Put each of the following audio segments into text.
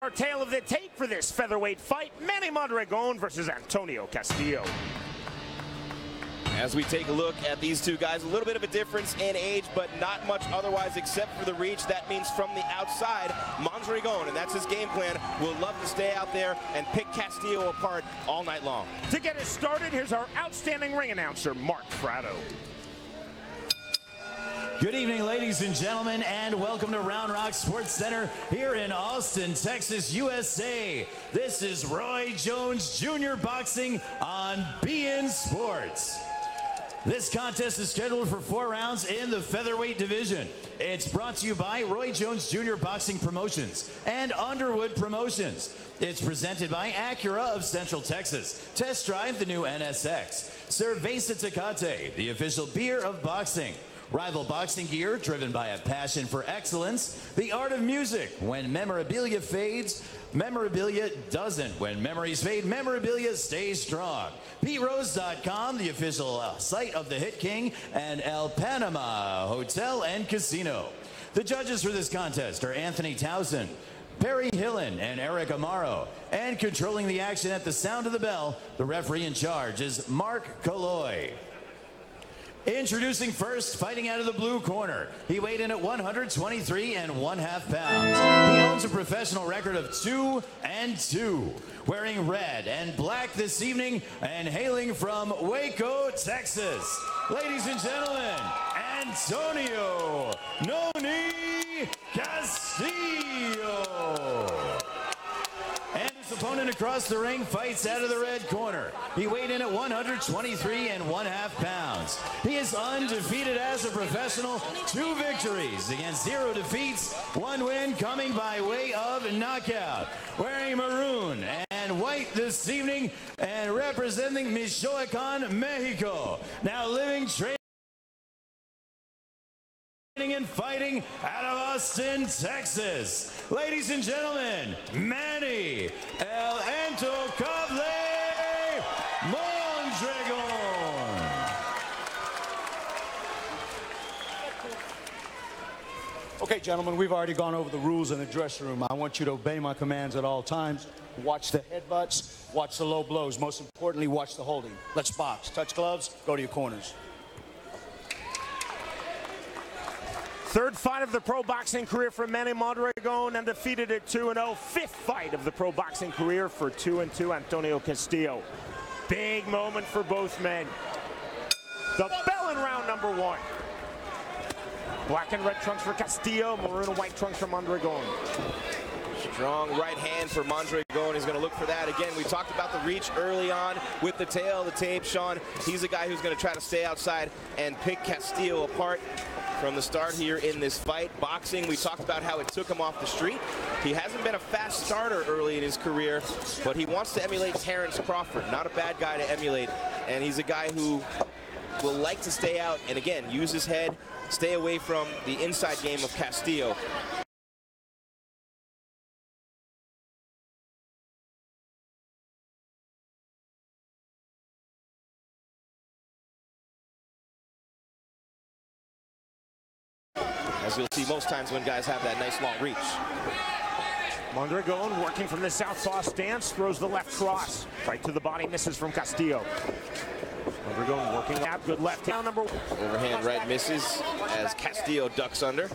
our tale of the tape for this featherweight fight. Manny Mondragon versus Antonio Castillo. As we take a look at these two guys, a little bit of a difference in age, but not much otherwise except for the reach. That means from the outside, Mondragon, and that's his game plan, will love to stay out there and pick Castillo apart all night long. To get us started, here's our outstanding ring announcer, Mark Fratto. Good evening, ladies and gentlemen, and welcome to Round Rock Sports Center here in Austin, Texas, USA. This is Roy Jones Jr. Boxing on beIN Sports. This contest is scheduled for 4 rounds in the featherweight division. It's brought to you by Roy Jones Jr. Boxing Promotions and Underwood Promotions. It's presented by Acura of Central Texas. Test drive the new NSX. Cerveza Tecate, the official beer of boxing. Rival Boxing Gear, driven by a passion for excellence. The Art of Music, when memorabilia fades, memorabilia doesn't. When memories fade, memorabilia stays strong. PeteRose.com, the official site of the Hit King, and El Panama Hotel and Casino. The judges for this contest are Anthony Towson, Perry Hillen, and Eric Amaro. And controlling the action at the sound of the bell, the referee in charge is Mark Colloy. Introducing first, fighting out of the blue corner. He weighed in at 123 1/2 pounds. He owns a professional record of 2-2. Wearing red and black this evening and hailing from Waco, Texas. Ladies and gentlemen, Antonio Noni Castillo. And his opponent across the ring fights out of the red corner. He weighed in at 123 1/2 pounds. He is undefeated as a professional, 2 victories against 0 defeats, 1 win coming by way of knockout. Wearing maroon and white this evening and representing Michoacán, Mexico. Now living, training and fighting out of Austin, Texas. Ladies and gentlemen, Manny Elbiali Mondragon. Okay, gentlemen, we've already gone over the rules in the dressing room. I want you to obey my commands at all times. Watch the headbutts, watch the low blows. Most importantly, watch the holding. Let's box. Touch gloves, go to your corners. Third fight of the pro boxing career for Manny Mondragon, undefeated at 2-0. 5th fight of the pro boxing career for 2-2 Antonio Castillo. Big moment for both men. The bell in round number 1. Black and red trunks for Castillo, maroon and white trunks for Mondragon. Strong right hand for Mondragon. He's going to look for that. Again, we talked about the reach early on with the tail of the tape. Sean, he's a guy who's going to try to stay outside and pick Castillo apart from the start here in this fight. Boxing, we talked about how it took him off the street. He hasn't been a fast starter early in his career, but he wants to emulate Terrence Crawford. Not a bad guy to emulate, and he's a guy who will like to stay out and, again, use his head, stay away from the inside game of Castillo. As you'll see most times when guys have that nice long reach. Mondragon working from the southpaw stance, throws the left cross. Right to the body, misses from Castillo. Mondragon working out, good left hand. Number 1. Overhand right misses as Castillo ducks under.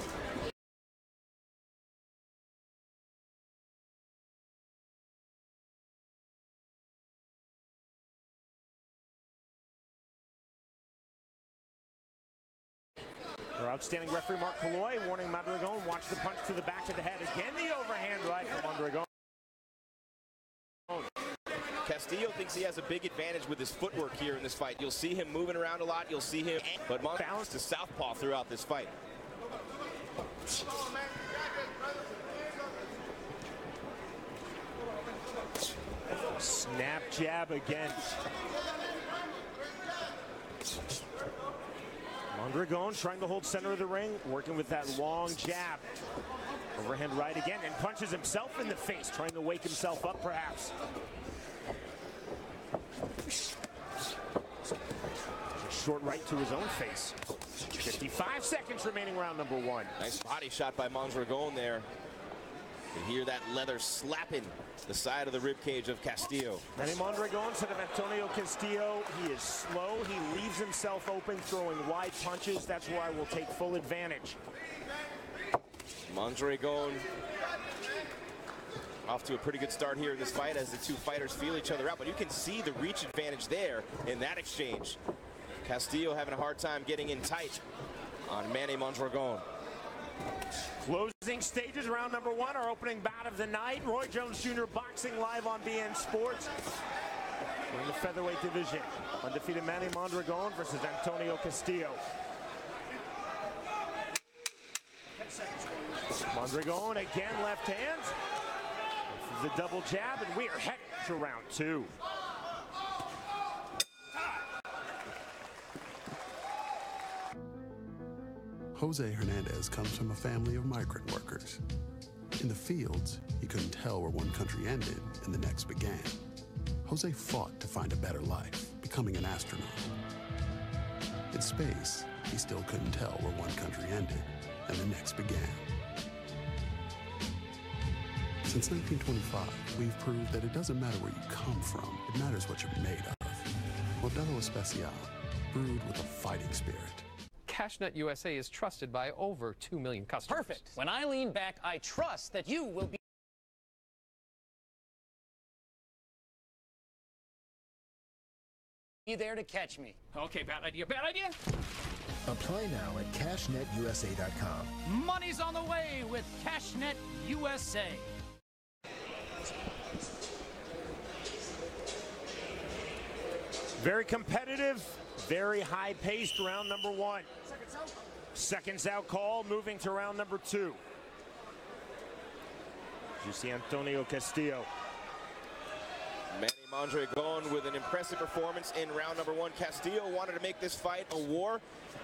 Our outstanding referee Mark Colloy warning Mondragon, watch the punch to the back of the head. Again, the overhand right from Mondragon. Castillo thinks he has a big advantage with his footwork here in this fight. You'll see him moving around a lot. You'll see him, but balanced to southpaw throughout this fight. Snap jab again. Mondragon trying to hold center of the ring, working with that long jab. Overhand right again, and punches himself in the face, trying to wake himself up perhaps. A short right to his own face. 55 seconds remaining round number 1. Nice body shot by Mondragon there. You hear that leather slapping the side of the rib cage of Castillo. Manny Mondragon instead of Antonio Castillo. He is slow. He leaves himself open, throwing wide punches. That's where I will take full advantage. Mondragon off to a pretty good start here in this fight as the two fighters feel each other out. But you can see the reach advantage there in that exchange. Castillo having a hard time getting in tight on Manny Mondragon. Closing stages, round number 1, our opening bout of the night. Roy Jones Jr. boxing live on BN Sports. In the featherweight division, undefeated Manny Mondragon versus Antonio Castillo. Mondragon again left hand. This is the double jab, and we are headed to round 2. Jose Hernandez comes from a family of migrant workers. In the fields, he couldn't tell where one country ended and the next began. Jose fought to find a better life, becoming an astronaut. In space, he still couldn't tell where one country ended and the next began. Since 1925, we've proved that it doesn't matter where you come from, it matters what you're made of. Modelo Especial, brewed with a fighting spirit. CashNet USA is trusted by over 2 million customers. Perfect. When I lean back, I trust that you will be there to catch me. Okay, bad idea, bad idea. Apply now at CashNetUSA.com. Money's on the way with CashNet USA. Very competitive, very high-paced round number 1. Seconds out call, moving to round number 2. You see Antonio Castillo. Manny Mondragon with an impressive performance in round number 1. Castillo wanted to make this fight a war.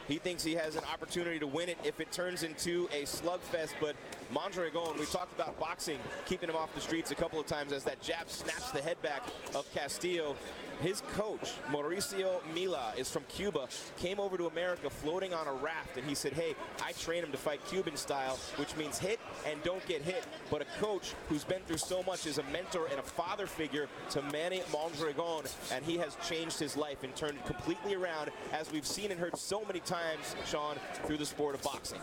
He thinks he has an opportunity to win it if it turns into a slugfest, but Mondragon, we talked about boxing, keeping him off the streets a couple of times as that jab snaps the head back of Castillo. His coach, Mauricio Mila, is from Cuba, came over to America floating on a raft, and he said, hey, I train him to fight Cuban style, which means hit and don't get hit. But a coach who's been through so much is a mentor and a father figure to Manny Mondragon, and he has changed his life and turned it completely around, as we've seen and heard so many times, Sean, through the sport of boxing.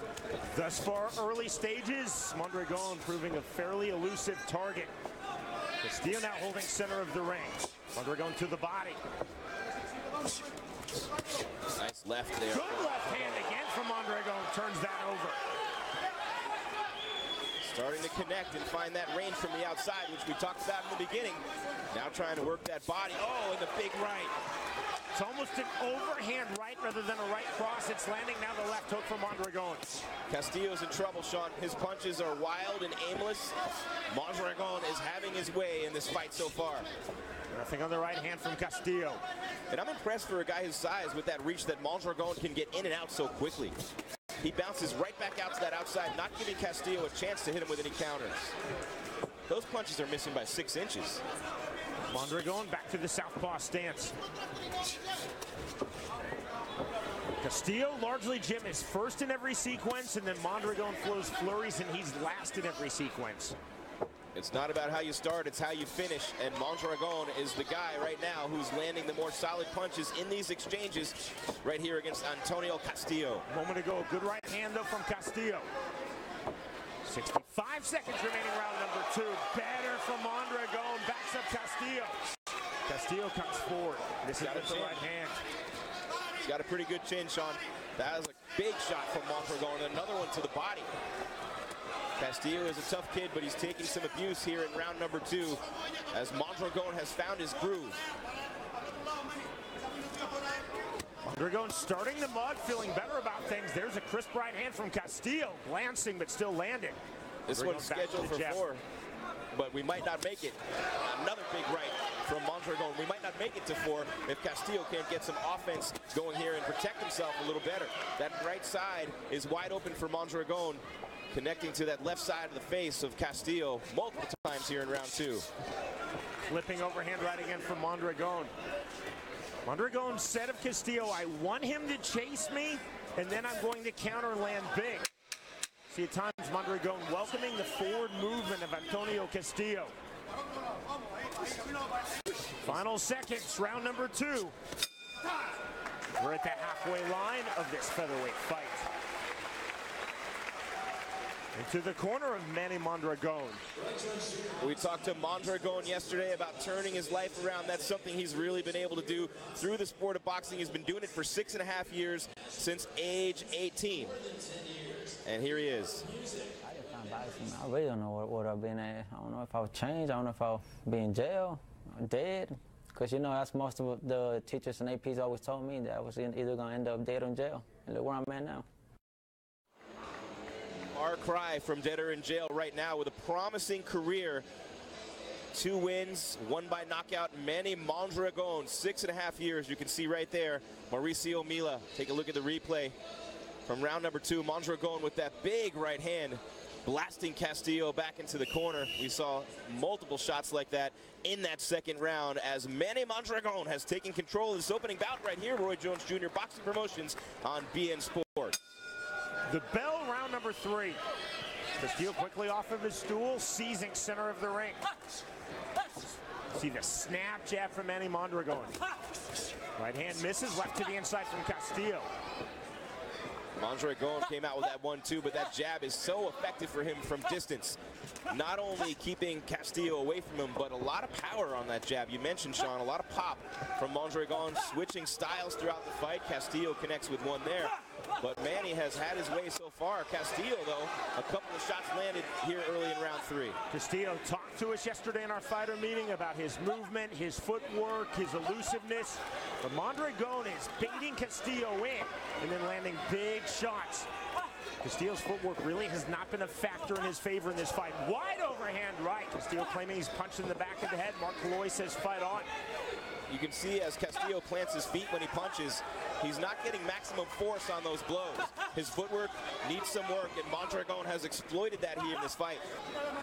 Thus far, early stages, Mondragon proving a fairly elusive target. Castillo now holding center of the ring. Mondragon to the body. Nice left there. Good left hand again from Mondragon, turns that over. Starting to connect and find that range from the outside, which we talked about in the beginning. Now trying to work that body. Oh, and the big right. It's almost an overhand right rather than a right cross. It's landing now the left hook for Mondragon. Castillo's in trouble, Sean. His punches are wild and aimless. Mondragon is having his way in this fight so far. Nothing on the right hand from Castillo. And I'm impressed for a guy his size with that reach that Mondragon can get in and out so quickly. He bounces right back out to that outside, not giving Castillo a chance to hit him with any counters. Those punches are missing by 6 inches. Mondragon back to the southpaw stance. Castillo, largely, Jim, is first in every sequence, and then Mondragon flows flurries, and he's last in every sequence. It's not about how you start, it's how you finish, and Mondragon is the guy right now who's landing the more solid punches in these exchanges right here against Antonio Castillo. A moment ago, good right hand, though, from Castillo. 65 seconds remaining, round number 2. Better from Mondragon, backs up Castillo. Castillo comes forward. This is the right hand. He's got a pretty good chin, Sean. That was a big shot from Mondragon, another one to the body. Castillo is a tough kid, but he's taking some abuse here in round number 2 as Mondragon has found his groove. Mondragon starting the mud, feeling better about things. There's a crisp right hand from Castillo, glancing but still landing. This one's scheduled for 4, but we might not make it. Another big right from Mondragon. We might not make it to 4 if Castillo can't get some offense going here and protect himself a little better. That right side is wide open for Mondragon, connecting to that left side of the face of Castillo multiple times here in round 2. Flipping overhand right again from Mondragon. Mondragon said of Castillo, I want him to chase me, and then I'm going to counter and land big. See at times Mondragon welcoming the forward movement of Antonio Castillo. Final seconds, round number 2. We're at the halfway line of this featherweight fight. Into the corner of Manny Mondragon. We talked to Mondragon yesterday about turning his life around. That's something he's really been able to do through the sport of boxing. He's been doing it for 6.5 years, since age 18. And here he is. I really don't know what I've been at. I don't know if I was changed. I don't know if I'll be in jail or dead. Because, you know, that's most of the teachers and APs always told me, that I was either going to end up dead or in jail. And look where I'm at now. Our cry from dead or in jail right now with a promising career. 2 wins, 1 by knockout. Manny Mondragon, 6.5 years. You can see right there, Mauricio Mila. Take a look at the replay from round number 2. Mondragon with that big right hand, blasting Castillo back into the corner. We saw multiple shots like that in that second round as Manny Mondragon has taken control of this opening bout right here. Roy Jones Jr. Boxing Promotions on BN Sports. The bell, round number 3. Castillo quickly off of his stool, seizing center of the ring. See the snap jab from Manny Mondragon. Right hand misses, left to the inside from Castillo. Mondragon came out with that 1-2, but that jab is so effective for him from distance. Not only keeping Castillo away from him, but a lot of power on that jab. You mentioned, Sean, a lot of pop from Mondragon, switching styles throughout the fight. Castillo connects with one there, but Manny has had his way so far. Castillo, though, a couple of shots landed here early in round 3. Castillo talked to us yesterday in our fighter meeting about his movement, his footwork, his elusiveness. But Mondragon is baiting Castillo in and then landing big shots. Castillo's footwork really has not been a factor in his favor in this fight. Wide overhand right. Castillo claiming he's punched in the back of the head. Mark Malloy says fight on. You can see as Castillo plants his feet when he punches, he's not getting maximum force on those blows. His footwork needs some work, and Mondragon has exploited that here in this fight.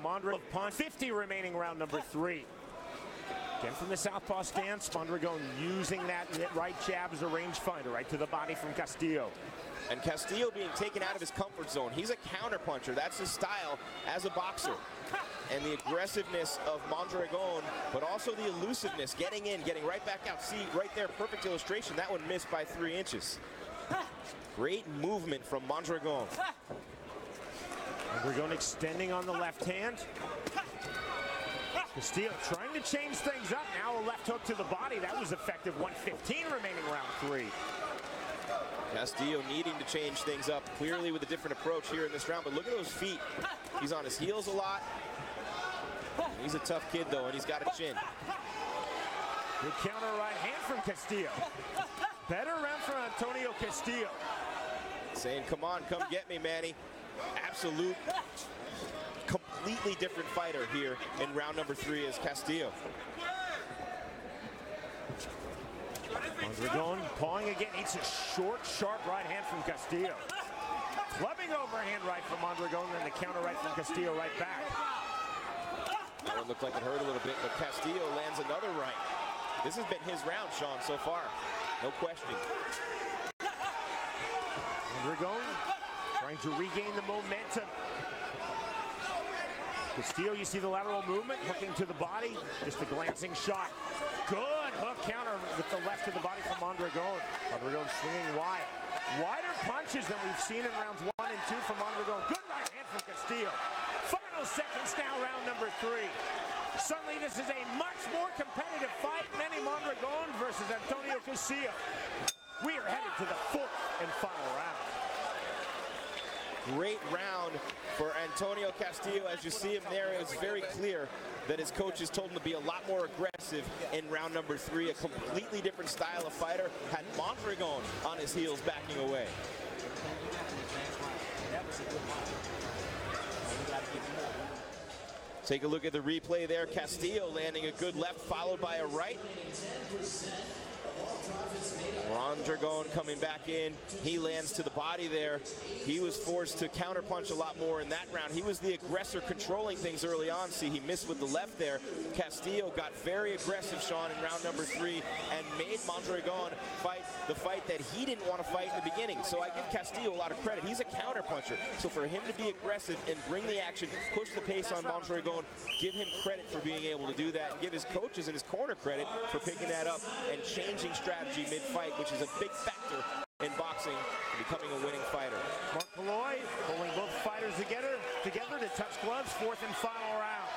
Mondragon punch, 50 remaining round number 3. Again from the southpaw stance, Mondragon using that right jab as a rangefinder, right to the body from Castillo. And Castillo being taken out of his comfort zone. He's a counterpuncher. That's his style as a boxer. And the aggressiveness of Mondragon, but also the elusiveness, getting in, getting right back out. See, right there, perfect illustration. That one missed by 3 inches. Great movement from Mondragon. Mondragon extending on the left hand. Castillo trying to change things up. Now a left hook to the body. That was effective. 1:15 remaining round 3. Castillo needing to change things up, clearly with a different approach here in this round. But look at those feet. He's on his heels a lot. He's a tough kid, though, and he's got a chin. Good counter right hand from Castillo. Better round from Antonio Castillo. Saying, come on, come get me, Manny. Absolute, completely different fighter here in round number 3 is Castillo. Mondragon pawing again, eats a short, sharp right hand from Castillo. Clubbing overhand right from Mondragon, then the counter right from Castillo right back. That one looked like it hurt a little bit, but Castillo lands another right. This has been his round, Sean, so far. No question. Mondragon trying to regain the momentum. Castillo, you see the lateral movement, hooking to the body, just a glancing shot. Good hook counter with the left to the body from Mondragon. Mondragon swinging wide. Wider punches than we've seen in rounds 1 and 2 from Mondragon. Good right hand from Castillo. Final seconds now, round number 3. Suddenly this is a much more competitive fight. Manny Mondragon versus Antonio Castillo. We are headed to the 4th and final round. Great round for Antonio Castillo. As you see him there, it's very clear that his coaches told him to be a lot more aggressive in round number 3. A completely different style of fighter. Had Mondragon on his heels backing away. Take a look at the replay there. Castillo landing a good left followed by a right. Mondragon coming back in. He lands to the body there. He was forced to counterpunch a lot more in that round. He was the aggressor controlling things early on. See, he missed with the left there. Castillo got very aggressive, Sean, in round number 3 and made Mondragon fight the fight that he didn't want to fight in the beginning. So I give Castillo a lot of credit. He's a counterpuncher. So for him to be aggressive and bring the action, push the pace on Mondragon, give him credit for being able to do that, and give his coaches in his corner credit for picking that up and changing strategy mid-fight, which is a big factor in boxing and becoming a winning fighter. Mark Malloy pulling both fighters together to touch gloves, 4th and final round.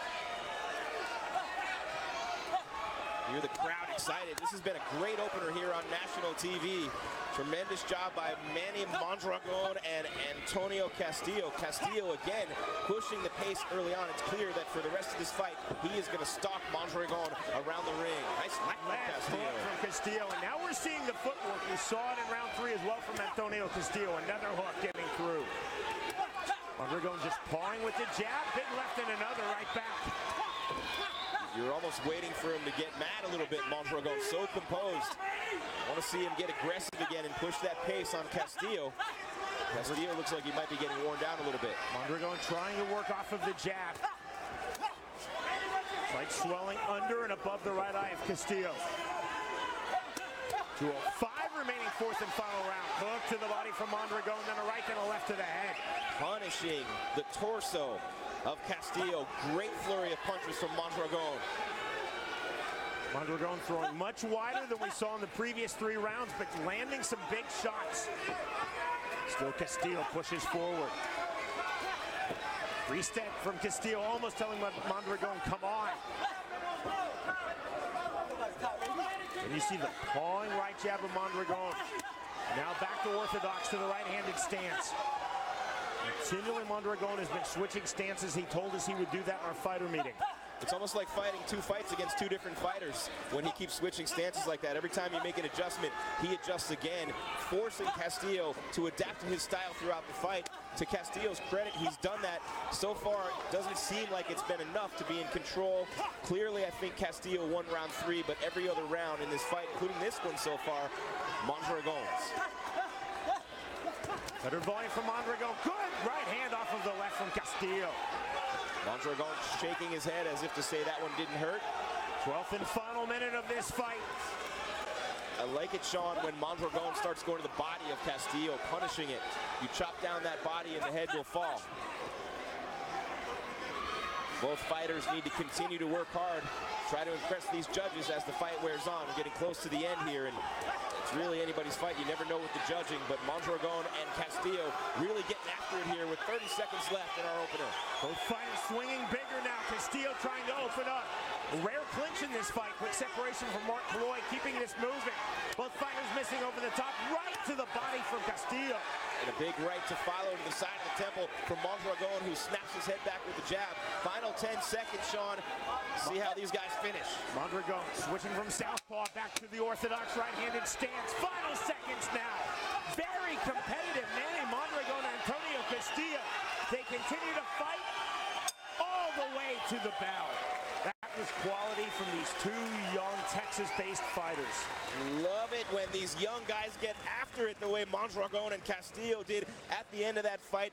Hear the crowd excited. This has been a great opener here on national TV. Tremendous job by Manny Mondragon and Antonio Castillo. Castillo again pushing the pace early on. It's clear that for the rest of this fight, he is going to stalk Mondragon around the ring. Nice left from Castillo. And now we're seeing the footwork. We saw it in round 3 as well from Antonio Castillo. Another hook getting through. Mondragon just pawing with the jab. Big left and another right back. You're almost waiting for him to get mad a little bit. Mondragon so composed. I want to see him get aggressive again and push that pace on Castillo. Castillo looks like he might be getting worn down a little bit. Mondragon trying to work off of the jab. Like swelling under and above the right eye of Castillo. 2:05 remaining, 4th and final round. Hook to the body from Mondragon, then a right and a left to the head. Punishing the torso of Castillo. Great flurry of punches from Mondragon. Mondragon throwing much wider than we saw in the previous 3 rounds, but landing some big shots. Still Castillo pushes forward. Reset from Castillo, almost telling Mondragon, come on. And you see the pawing right jab of Mondragon. Now back to orthodox to the right-handed stance. Continually, Mondragon has been switching stances. He told us he would do that in our fighter meeting. It's almost like fighting 2 fights against 2 different fighters when he keeps switching stances like that. Every time you make an adjustment, he adjusts again, forcing Castillo to adapt to his style throughout the fight. To Castillo's credit, he's done that. So far, it doesn't seem like it's been enough to be in control. Clearly, I think Castillo won round 3, but every other round in this fight, including this one so far, Mondragon's. Better volume from Mondragon. Good right hand off of the left from Castillo. Mondragon shaking his head as if to say that one didn't hurt. 12th and final minute of this fight. I like it, Sean, when Mondragon starts going to the body of Castillo, punishing it. You chop down that body and the head will fall. Both fighters need to continue to work hard, try to impress these judges as the fight wears on. We're getting close to the end here, and it's really anybody's fight. You never know with the judging, but Mondragon and Castillo really getting after it here with 30 seconds left in our opener. Both fighters swinging bigger now. Castillo trying to open up. A rare clinch in this fight. Quick separation from Mark Malloy, keeping this moving. Both fighters missing over the top, right to the body from Castillo. And a big right to follow to the side of the temple from Mondragon, who snaps his head back with the jab. Final 10 seconds, Sean. See how these guys finish. Mondragon switching from southpaw back to the orthodox right-handed stance. Final seconds now. Very competitive. Manny Mondragon and Antonio Castillo. They continue to fight all the way to the bell. That was quality from these 2 young Texas-based fighters. Love it when these young guys get after it the way Mondragon and Castillo did at the end of that fight.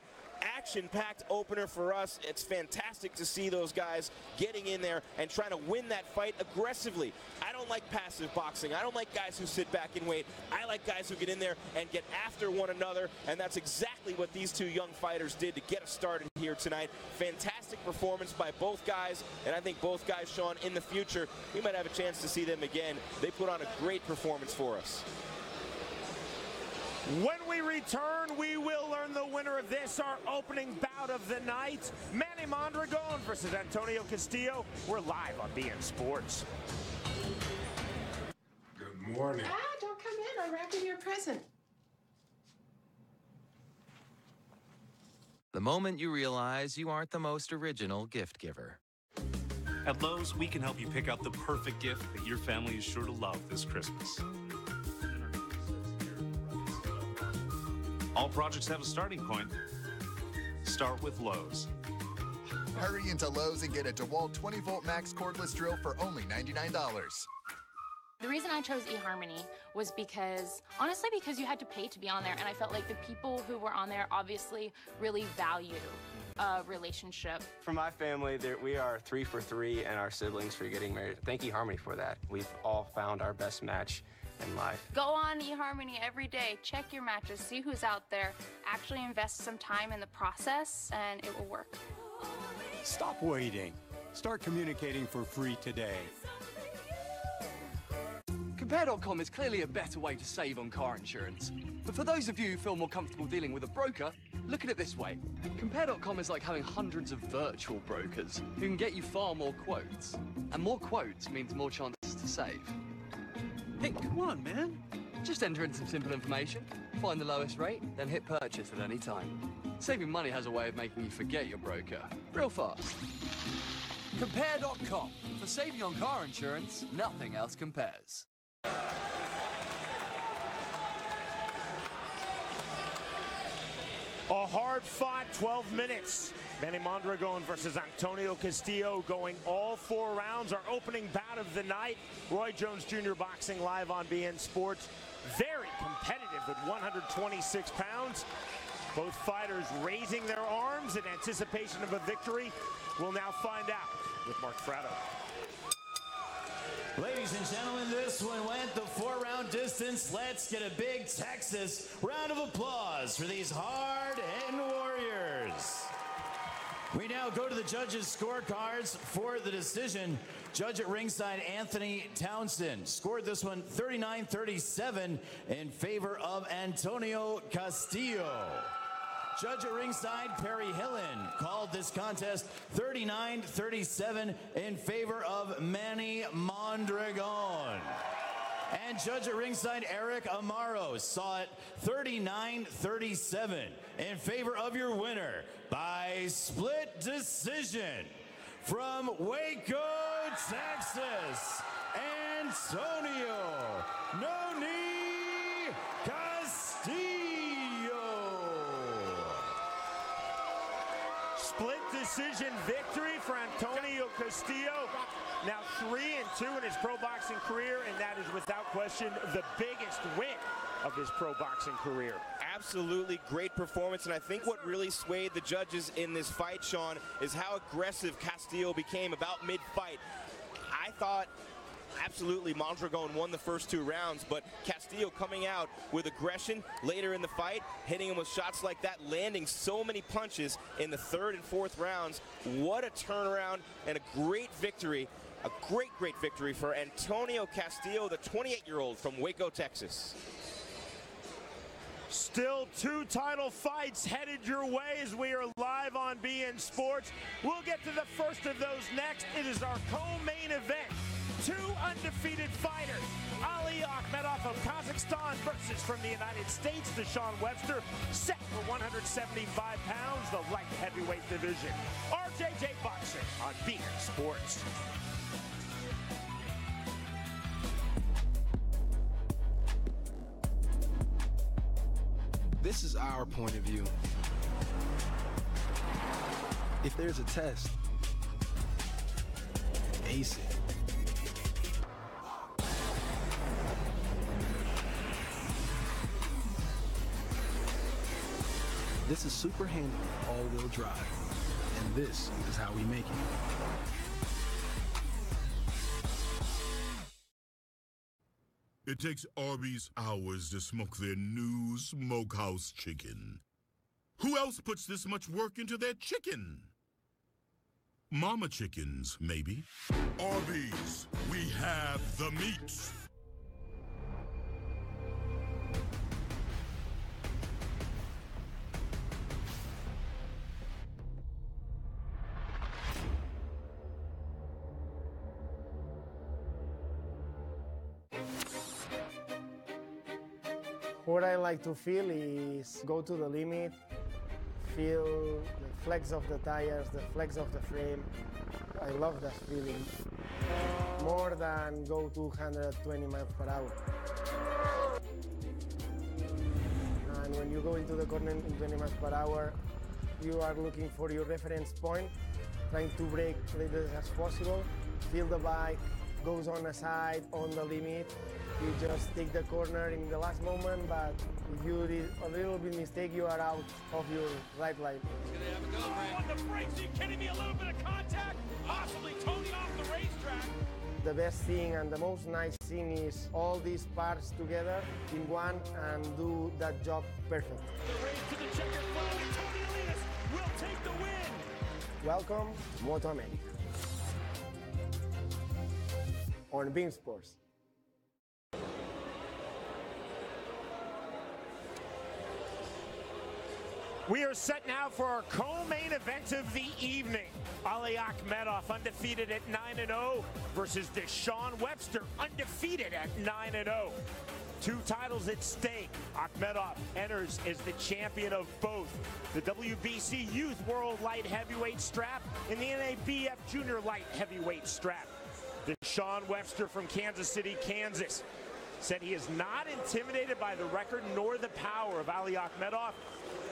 Action-packed opener for us. It's fantastic to see those guys getting in there and trying to win that fight aggressively. I don't like passive boxing. I don't like guys who sit back and wait. I like guys who get in there and get after one another, and that's exactly what these 2 young fighters did to get us started here tonight. Fantastic performance by both guys, and I think both guys, Sean, in the future, we might have a chance to see them again. They put on a great performance for us. When we return, we will learn the winner of this, our opening bout of the night. Manny Mondragon versus Antonio Castillo. We're live on BN Sports. Good morning. Don't come in. I'm wrapping your present. The moment you realize you aren't the most original gift giver. At Lowe's, we can help you pick out the perfect gift that your family is sure to love this Christmas. All projects have a starting point. Start with Lowe's. Hurry into Lowe's and get a DeWalt 20-volt max cordless drill for only $99. The reason I chose eHarmony was honestly because you had to pay to be on there, and I felt like the people who were on there obviously really value a relationship. For my family, we are 3 for 3 and our siblings for getting married. Thank eHarmony for that. We've all found our best match in life. Go on eHarmony every day, check your matches, see who's out there, actually invest some time in the process, and it will work. Stop waiting. Start communicating for free today. Compare.com is clearly a better way to save on car insurance. But for those of you who feel more comfortable dealing with a broker, look at it this way. Compare.com is like having hundreds of virtual brokers who can get you far more quotes. And more quotes means more chances to save. Hey, come on, man. Just enter in some simple information, find the lowest rate, then hit purchase at any time. Saving money has a way of making you forget your broker real fast. Compare.com. For saving on car insurance, nothing else compares. A hard-fought 12 minutes. Manny Mondragon versus Antonio Castillo going all 4 rounds. Our opening bout of the night. Roy Jones Jr. Boxing live on BN Sports. Very competitive at 126 pounds. Both fighters raising their arms in anticipation of a victory. We'll now find out with Mark Fratto. Ladies and gentlemen, this one went the 4-round distance. Let's get a big Texas round of applause for these hard-hitting warriors. We now go to the judges' scorecards for the decision. Judge at ringside, Anthony Townsend, scored this one 39-37 in favor of Antonio Castillo. Judge at ringside, Perry Hillen, called this contest 39-37 in favor of Manny Mondragon. And judge at ringside, Eric Amaro, saw it 39-37 in favor of your winner by split decision from Waco, Texas, Antonio Noni Castillo. Split decision victory for Antonio Castillo. Now 3-2 in his pro boxing career, and that is without question the biggest win of his pro boxing career. Absolutely great performance, and I think what really swayed the judges in this fight, Sean, is how aggressive Castillo became about mid-fight. I thought absolutely Mondragon won the first 2 rounds, but Castillo coming out with aggression later in the fight, hitting him with shots like that, landing so many punches in the 3rd and 4th rounds. What a turnaround and a great victory. A great victory for Antonio Castillo, the 28-year-old from Waco, Texas. Still 2 title fights headed your way as we are live on BN Sports. We'll get to the first of those next. It is our co-main event. 2 undefeated fighters. Ali Akhmedov of Kazakhstan versus from the United States, Deshaun Webster, set for 175 pounds, the light heavyweight division. RJJ Boxing on BN Sports. This is our point of view. If there's a test, ace it. This is super handy all-wheel drive, and this is how we make it. It takes Arby's hours to smoke their new smokehouse chicken. Who else puts this much work into their chicken? Mama chickens, maybe. Arby's, we have the meat. What I like to feel is go to the limit, feel the flex of the tires, the flex of the frame. I love that feeling. More than go 220 miles per hour. And when you go into the corner in 20 miles per hour, you are looking for your reference point, trying to brake as little as possible, feel the bike, goes on the side, on the limit. You just take the corner in the last moment, but if you did a little bit mistake, you are out of your right line. On the brakes, are you kidding me? A little bit of contact, possibly Tony off the racetrack. The best thing and the most nice thing is all these parts together in one and do that job perfect. The race to the checkered flag, and Tony Elias will take the win. Welcome to Moto America on Beam Sports. We are set now for our co-main event of the evening. Ali Akhmedov undefeated at 9-0 versus Deshaun Webster undefeated at 9-0. Two titles at stake. Akhmedov enters as the champion of both the WBC Youth World Light Heavyweight strap and the NABF Junior Light Heavyweight strap. Deshaun Webster from Kansas City, Kansas, said he is not intimidated by the record nor the power of Ali Akhmedov.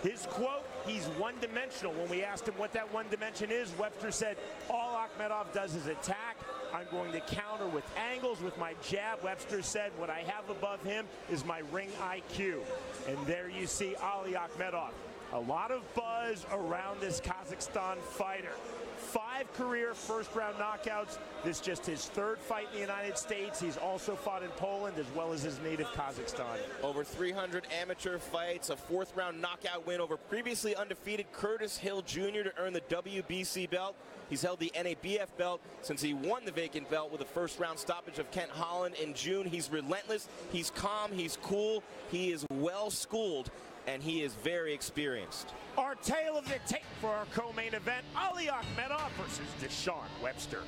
His quote, he's one-dimensional. When we asked him what that one dimension is, Webster said, all Akhmedov does is attack. I'm going to counter with angles with my jab. Webster said, what I have above him is my ring IQ. And there you see Ali Akhmedov. A lot of buzz around this Kazakhstan fighter. 5 career first-round knockouts. This just his 3rd fight in the United States. He's also fought in Poland as well as his native Kazakhstan. Over 300 amateur fights, a 4th-round knockout win over previously undefeated Curtis Hill Jr. to earn the WBC belt. He's held the NABF belt since he won the vacant belt with a first-round stoppage of Kent Holland in June. He's relentless, he's calm, he's cool, he is well-schooled, and he is very experienced. Our tale of the tape for our co-main event, Ali Akhmedov versus Deshaun Webster.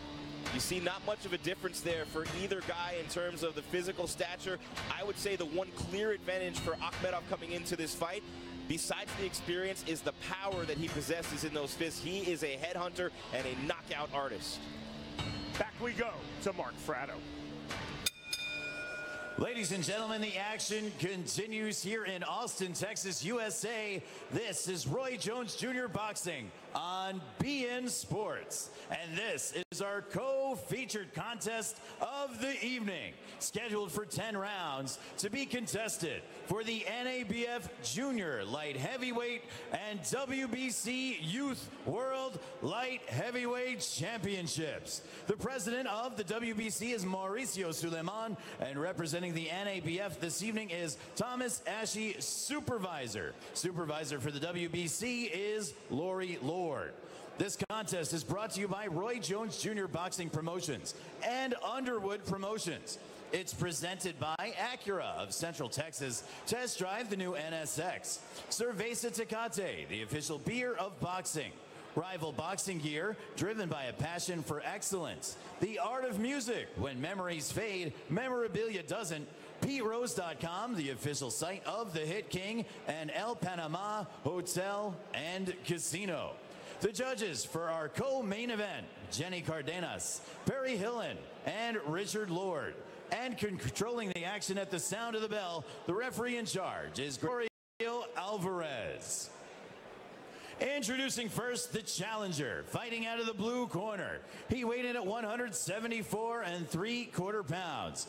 You see not much of a difference there for either guy in terms of the physical stature. I would say the one clear advantage for Akhmedov coming into this fight, besides the experience, is the power that he possesses in those fists. He is a headhunter and a knockout artist. Back we go to Mark Fratto. Ladies and gentlemen, the action continues here in Austin, Texas, USA. This is Roy Jones Jr. Boxing on BN Sports. And this is our co-featured contest of the evening, scheduled for 10 rounds to be contested for the NABF Junior Light Heavyweight and WBC Youth World Light Heavyweight Championships. The president of the WBC is Mauricio Suleiman, and representing the NABF this evening is Thomas Ashe, supervisor. Supervisor for the WBC is Lori Lord. This contest is brought to you by Roy Jones Jr. Boxing Promotions and Underwood Promotions. It's presented by Acura of Central Texas. Test drive the new NSX. Cerveza Tecate, the official beer of boxing. Rival Boxing Gear, driven by a passion for excellence. The Art of Music, when memories fade, memorabilia doesn't. PeteRose.com, the official site of the Hit King, and El Panama Hotel and Casino. The judges for our co-main event, Jenny Cardenas, Perry Hillen, and Richard Lord. And controlling the action at the sound of the bell, the referee in charge is Gregorio Alvarez. Introducing first the challenger, fighting out of the blue corner. He weighed in at 174 3/4 pounds.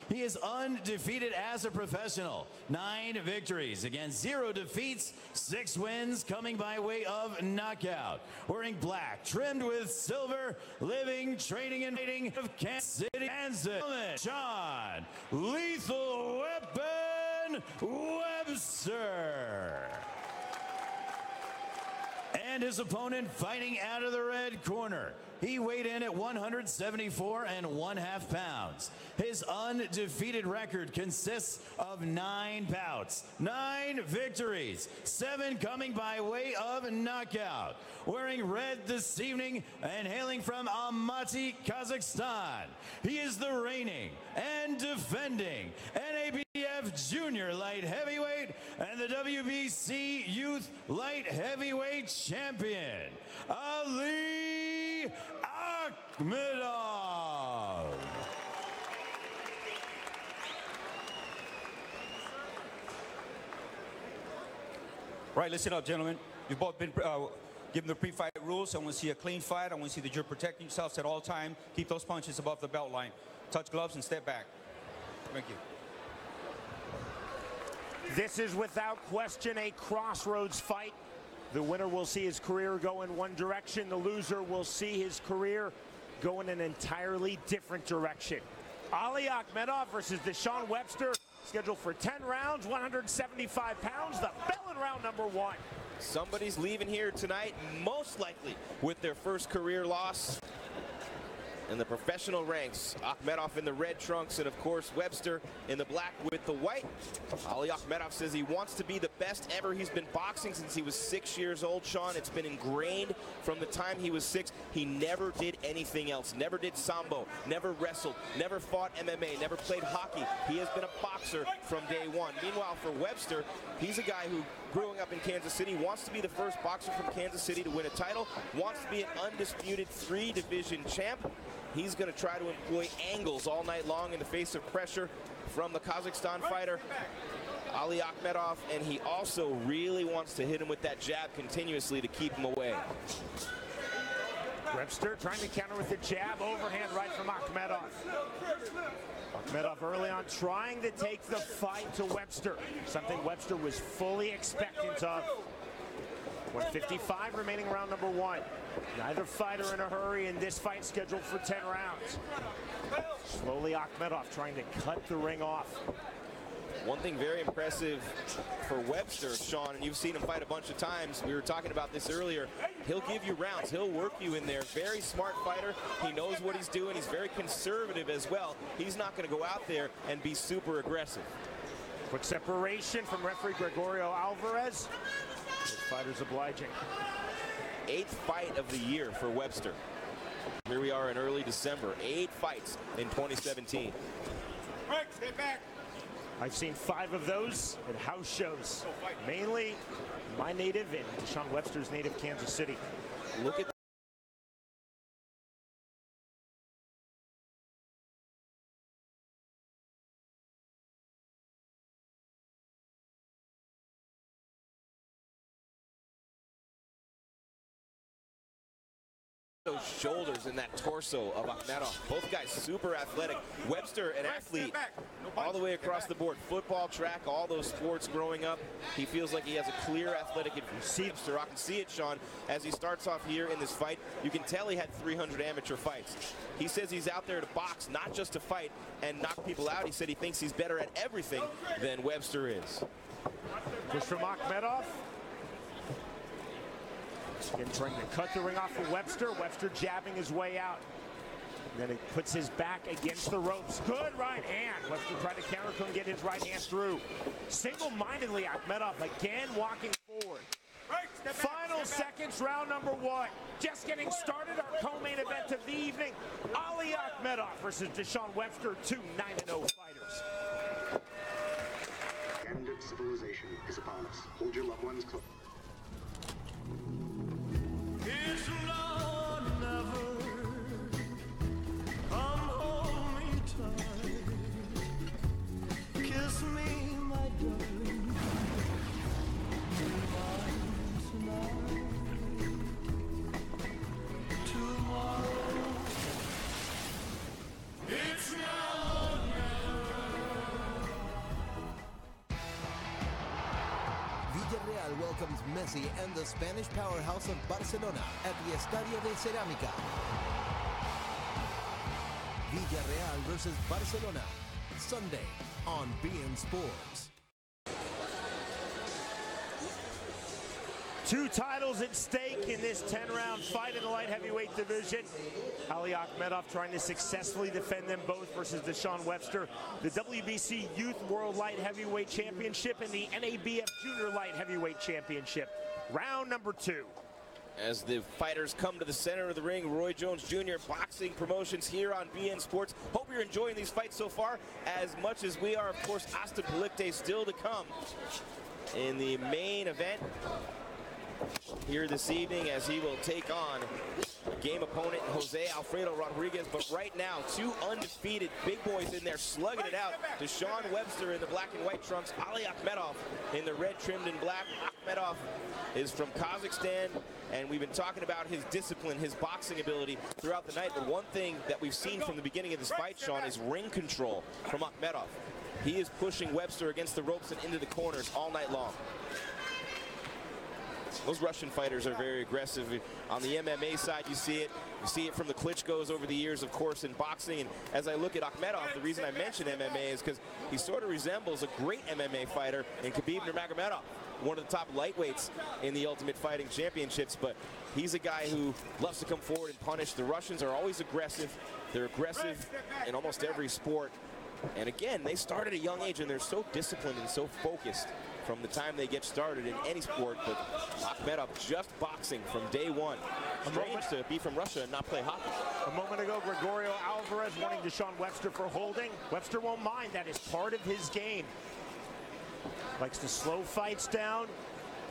He is undefeated as a professional. 9 victories against 0 defeats, 6 wins coming by way of knockout. Wearing black, trimmed with silver, living, training, and mating of Kansas City, Kansas. Sean Lethal Weapon Webster. And his opponent fighting out of the red corner. He weighed in at 174 1/2 pounds. His undefeated record consists of 9 bouts, 9 victories, 7 coming by way of knockout. Wearing red this evening and hailing from Almaty, Kazakhstan, he is the reigning and defending NABF Junior Light Heavyweight and the WBC Youth Light Heavyweight Champion, Ali Akhmedov. Right, listen up, gentlemen. You've both been Give them the pre-fight rules. I want to see a clean fight. I want to see that you're protecting yourselves at all times. Keep those punches above the belt line. Touch gloves and step back. Thank you. This is without question a crossroads fight. The winner will see his career go in one direction. The loser will see his career go in an entirely different direction. Ali Akhmedov versus Deshaun Webster, scheduled for 10 rounds, 175 pounds, the bell in round number 1. Somebody's leaving here tonight, most likely with their first career loss in the professional ranks. Akhmedov in the red trunks, and of course Webster in the black with the white. Ali Akhmedov says he wants to be the best ever. He's been boxing since he was 6 years old, Sean. It's been ingrained from the time he was 6. He never did anything else. Never did sambo, never wrestled, never fought MMA, never played hockey. He has been a boxer from day one. Meanwhile, for Webster, he's a guy who, growing up in Kansas City, wants to be the first boxer from Kansas City to win a title, wants to be an undisputed 3-division champ. He's going to try to employ angles all night long in the face of pressure from the Kazakhstan fighter, Ali Akhmedov, and he also really wants to hit him with that jab continuously to keep him away. Webster trying to counter with the jab, overhand right from Akhmedov. Akhmedov early on trying to take the fight to Webster, something Webster was fully expectant of. 155 remaining round number 1. Neither fighter in a hurry in this fight scheduled for 10 rounds. Slowly Akhmedov trying to cut the ring off. One thing very impressive for Webster, Sean, and you've seen him fight a bunch of times. We were talking about this earlier. He'll give you rounds. He'll work you in there. Very smart fighter. He knows what he's doing. He's very conservative as well. He's not going to go out there and be super aggressive. Quick separation from referee Gregorio Alvarez. This fighter's obliging. 8th fight of the year for Webster. Here we are in early December. 8 fights in 2017. Rick, stay back. I've seen 5 of those at house shows. Mainly my native and Deshaun Webster's native Kansas City. Look at those shoulders and that torso of Akhmedov. Both guys super athletic. Webster, an athlete all the way across the board. Football, track, all those sports growing up. He feels like he has a clear athletic advantage. I can see it, Sean, as he starts off here in this fight. You can tell he had 300 amateur fights. He says he's out there to box, not just to fight and knock people out. He said he thinks he's better at everything than Webster is. Push from Akhmedov. Again, trying to cut the ring off of Webster. Webster jabbing his way out. And then he puts his back against the ropes. Good right hand. Webster tried to counter, couldn't get his right hand through. Single-mindedly, Akhmedov again walking forward. Final seconds, round number 1. Just getting started, our co-main event of the evening. Ali Akhmedov versus Deshaun Webster, 2 9-0 fighters. The end of civilization is upon us. Hold your loved ones close. It's now or never. Come hold me tight. Kiss me, my darling. Tomorrow. It's now or Villarreal welcomes Messi and the Spanish powerhouse of Barcelona at the Estadio de Cerámica. Villarreal versus Barcelona, Sunday on beIN Sports. 2 titles at stake in this 10-round fight in the light heavyweight division. Ali Akhmedov trying to successfully defend them both versus Deshaun Webster. The WBC Youth World Light Heavyweight Championship and the NABF Junior Light Heavyweight Championship. Round number 2. As the fighters come to the center of the ring, Roy Jones Jr. Boxing Promotions here on beIN Sports. Hope you're enjoying these fights so far as much as we are. Of course, Austin Pelicte still to come in the main event. here this evening as he will take on game opponent Jose Alfredo Rodriguez. But right now, two undefeated big boys in there slugging it out. Deshaun Webster in the black and white trunks, Ali Akhmedov in the red trimmed in black. Akhmedov is from Kazakhstan, and we've been talking about his discipline, his boxing ability throughout the night. But one thing that we've seen from the beginning of this fight, Sean, is ring control from Akhmedov. He is pushing Webster against the ropes and into the corners all night long. Those Russian fighters are very aggressive. On the MMA side, you see it. You see it from the Klitschko's over the years, of course, in boxing. And as I look at Akhmedov, the reason I mention MMA is because he sort of resembles a great MMA fighter in Khabib Nurmagomedov, one of the top lightweights in the Ultimate Fighting Championships. But he's a guy who loves to come forward and punish. The Russians are always aggressive. They're aggressive in almost every sport. And again, they start at a young age, and they're so disciplined and so focused from the time they get started in any sport. But Akhmedov just boxing from day one. Strange to be from Russia and not play hockey. A moment ago, Gregorio Alvarez wanting Deshaun Webster for holding. Webster won't mind. That is part of his game. Likes to slow fights down.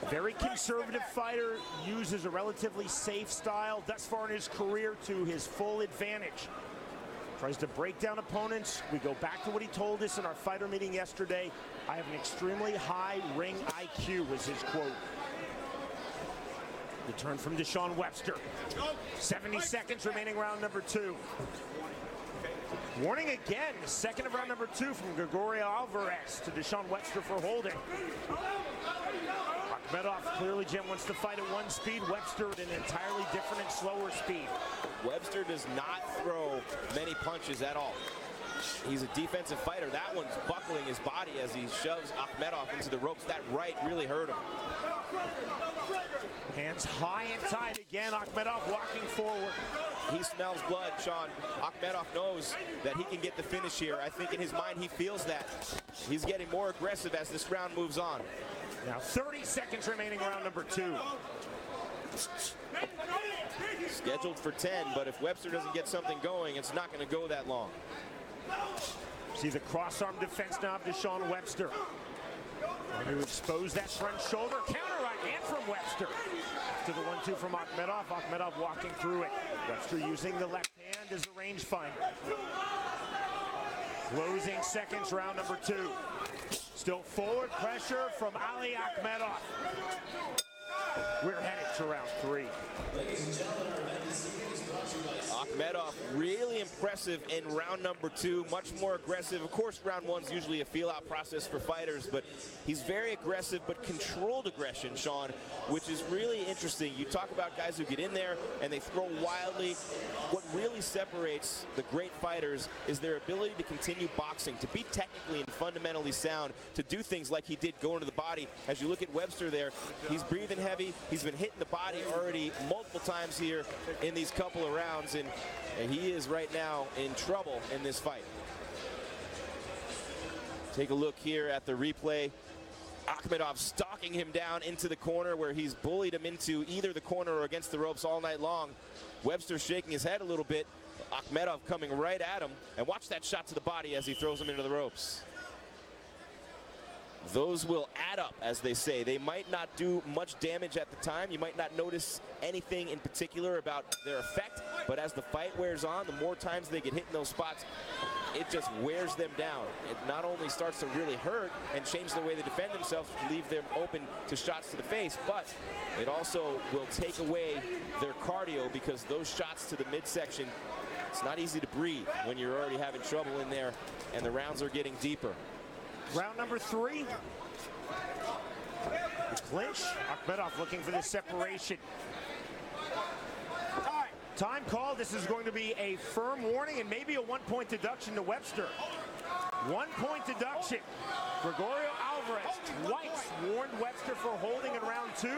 Very conservative fighter, uses a relatively safe style thus far in his career to his full advantage. Tries to break down opponents. We go back to what he told us in our fighter meeting yesterday. I have an extremely high ring IQ, was his quote. The turn from Deshaun Webster. 70 seconds remaining, round number 2. Warning again, second of round number 2 from Gregorio Alvarez to Deshaun Webster for holding. Akhmedov clearly, Jim, wants to fight at one speed. Webster at an entirely different and slower speed. Webster does not throw many punches at all. He's a defensive fighter. That one's buckling his body as he shoves Akhmedov into the ropes. That right really hurt him. Hands high and tight again. Akhmedov walking forward. He smells blood, Sean. Akhmedov knows that he can get the finish here. I think in his mind he feels that. He's getting more aggressive as this round moves on. Now 30 seconds remaining, round number 2. Scheduled for 10, but if Webster doesn't get something going, it's not going to go that long. See the cross-arm defense now of Deshaun Webster. Trying to expose that front shoulder. Counter right hand from Webster. To the 1-2 from Akhmedov. Akhmedov walking through it. Webster using the left hand as a rangefinder. Closing seconds, round number 2. Still forward pressure from Ali Akhmedov. We're headed to round 3. Akhmedov really impressive in round number 2, much more aggressive. Of course, round 1's usually a feel-out process for fighters, but he's very aggressive, but controlled aggression, Sean, which is really interesting. You talk about guys who get in there and they throw wildly. What really separates the great fighters is their ability to continue boxing, to be technically and fundamentally sound, to do things like he did go into the body. As you look at Webster there, he's breathing heavy. He's been hitting the body already multiple times here in these couple of rounds, and he is right now in trouble in this fight. Take a look here at the replay. Akhmedov stalking him down into the corner where he's bullied him into either the corner or against the ropes all night long. Webster shaking his head a little bit. Akhmedov coming right at him. And watch that shot to the body as he throws him into the ropes. Those will add up, as they say. They might not do much damage at the time. You might not notice anything in particular about their effect, but as the fight wears on, the more times they get hit in those spots, it just wears them down. It not only starts to really hurt and change the way they defend themselves, leave them open to shots to the face, but it also will take away their cardio, because those shots to the midsection, it's not easy to breathe when you're already having trouble in there and the rounds are getting deeper. Round number 3. The clinch. Akhmedov looking for the separation. Time call. This is going to be a firm warning and maybe a 1-point deduction to Webster. 1-point deduction. Gregorio Alvarez twice warned Webster for holding in round 2.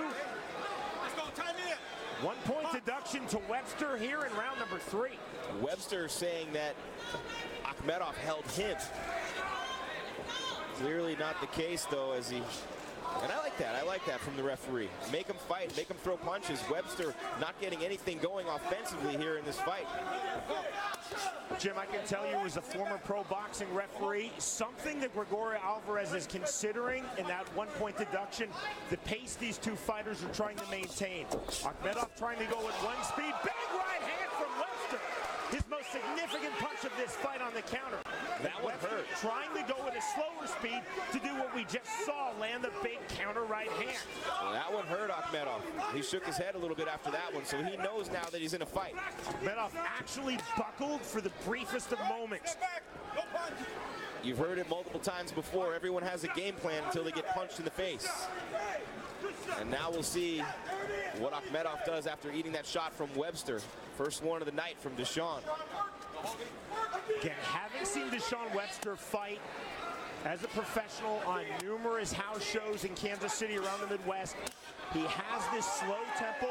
1-point deduction to Webster here in round number 3. Webster saying that Akhmedov held him. Clearly not the case, though, as he And I like that. I like that from the referee. Make him fight, make him throw punches. Webster not getting anything going offensively here in this fight. Jim, I can tell you as a former pro boxing referee, something that Gregorio Alvarez is considering in that one-point deduction, the pace these two fighters are trying to maintain. Akhmedov trying to go at one speed. Big right hand from Webster. His most significant punch of this fight on the counter. That one hurt. Trying to go at a slower speed to do what we just saw, land the big counter right hand. Well, that one hurt Akhmedov. He shook his head a little bit after that one, so he knows now that he's in a fight. Akhmedov actually buckled for the briefest of moments. You've heard it multiple times before. Everyone has a game plan until they get punched in the face. And now we'll see what Akhmedov does after eating that shot from Webster. First one of the night from Deshaun. Again, having seen Deshaun Webster fight as a professional on numerous house shows in Kansas City around the Midwest, he has this slow tempo.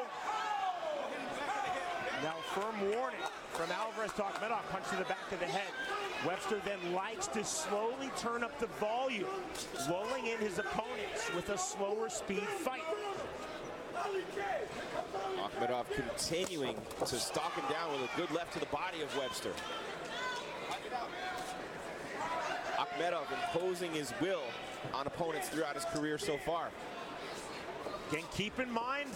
Now, firm warning from Alvarez to Akhmedov, punch to the back of the head. Webster then likes to slowly turn up the volume, lulling in his opponents with a slower speed fight. Akhmedov continuing to stalk him down with a good left to the body of Webster. Akhmedov imposing his will on opponents throughout his career so far. Again, keep in mind,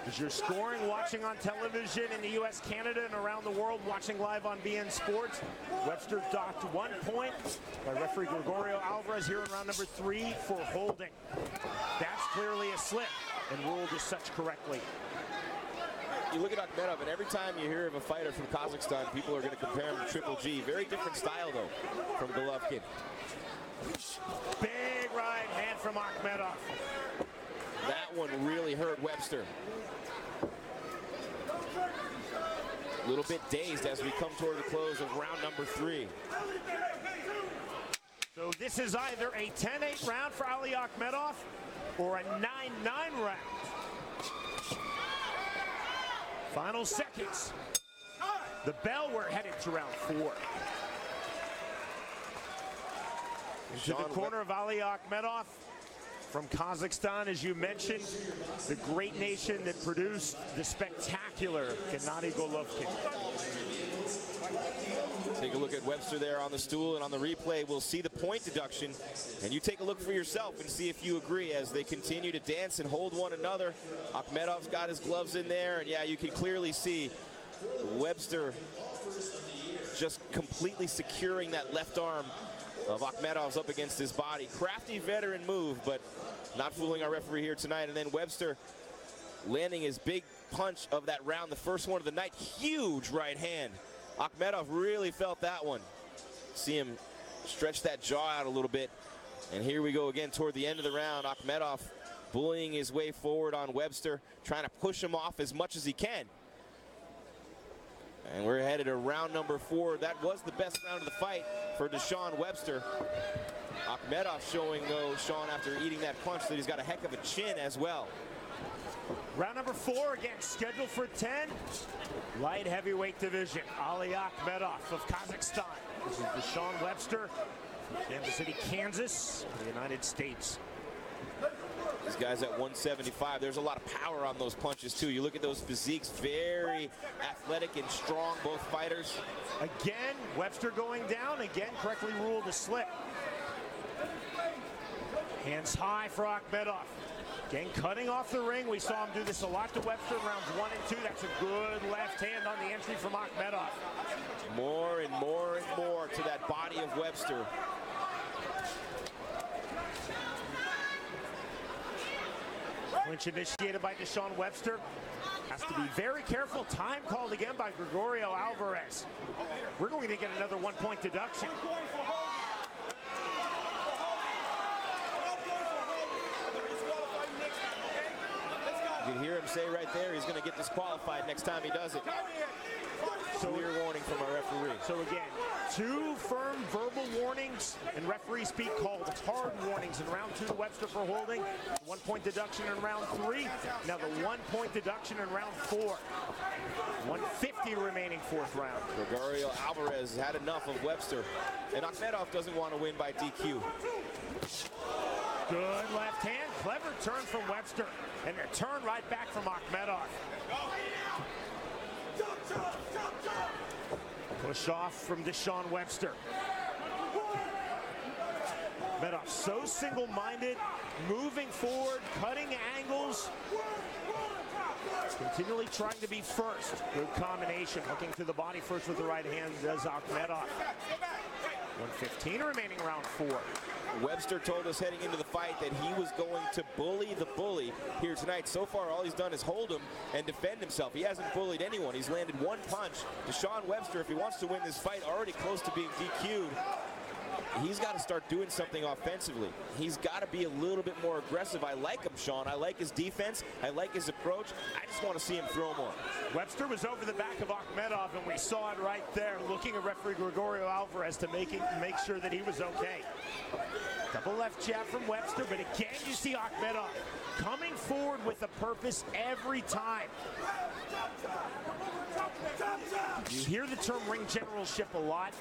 as you're scoring, watching on television in the U.S., Canada, and around the world, watching live on BN Sports, Webster docked 1 point by referee Gregorio Alvarez here in round number 3 for holding. That's clearly a slip and ruled as such correctly. You look at Akhmedov, and every time you hear of a fighter from Kazakhstan, people are going to compare him to Triple G. Very different style, though, from Golovkin. Big right hand from Akhmedov. That one really hurt Webster. A little bit dazed as we come toward the close of round number 3. So this is either a 10-8 round for Ali Akhmedov or a 9-9 round. Final seconds. The bell, we're headed to round 4. To the corner of Ali Akhmedov from Kazakhstan, as you mentioned, the great nation that produced the spectacular Gennady Golovkin. Take a look at Webster there on the stool, and on the replay we'll see the point deduction, and you take a look for yourself and see if you agree as they continue to dance and hold one another. Akhmedov's got his gloves in there, and yeah, you can clearly see Webster just completely securing that left arm of Akhmedov's up against his body. Crafty veteran move, but not fooling our referee here tonight. And then Webster landing his big punch of that round, the first one of the night. Huge right hand. Akhmedov really felt that one. See him stretch that jaw out a little bit. And here we go again toward the end of the round. Akhmedov bullying his way forward on Webster, trying to push him off as much as he can. And we're headed to round number 4. That was the best round of the fight for Deshaun Webster. Akhmedov showing, though, Sean, after eating that punch, that he's got a heck of a chin as well. Round number 4, again, scheduled for 10. Light heavyweight division. Ali Akhmedov of Kazakhstan. This is Deshaun Webster from Kansas City, Kansas, the United States. These guys at 175, there's a lot of power on those punches, too. You look at those physiques, very athletic and strong, both fighters. Again, Webster going down. Again, correctly ruled a slip. Hands high for Akhmedov. Again, cutting off the ring. We saw him do this a lot to Webster in rounds 1 and 2. That's a good left hand on the entry from Akhmedov. More and more and more to that body of Webster. Clinch initiated by Deshaun Webster. Has to be very careful. Time called again by Gregorio Alvarez. We're going to get another 1-point deduction. You can hear him say right there he's going to get disqualified next time he does it. So clear warning from our referee. So again, 2 firm verbal warnings and referee speak called hard warnings in round 2 to Webster for holding. 1-point deduction in round 3. Now the 1-point deduction in round 4. 150 remaining 4th round. Gregorio Alvarez has had enough of Webster, and Akhmedov doesn't want to win by DQ. Good left hand, clever turn from Webster, and a turn right back from Akhmedov. Push off from Deshaun Webster. Akhmedov so single-minded, moving forward, cutting angles, continually trying to be first. Good combination, hooking to the body first with the right hand does Akhmedov. 1:15 remaining round 4. Webster told us heading into the fight that he was going to bully the bully here tonight. So far, all he's done is hold him and defend himself. He hasn't bullied anyone. He's landed one punch. Deshaun Webster, if he wants to win this fight, already close to being DQ'd. He's got to start doing something offensively. He's got to be a little bit more aggressive. I like him, Sean. I like his defense. I like his approach. I just want to see him throw more. Webster was over the back of Akhmedov, and we saw it right there, looking at referee Gregorio Alvarez to make sure that he was okay. Double left jab from Webster, but again, you see Akhmedov coming forward with a purpose every time. You hear the term ring generalship a lot.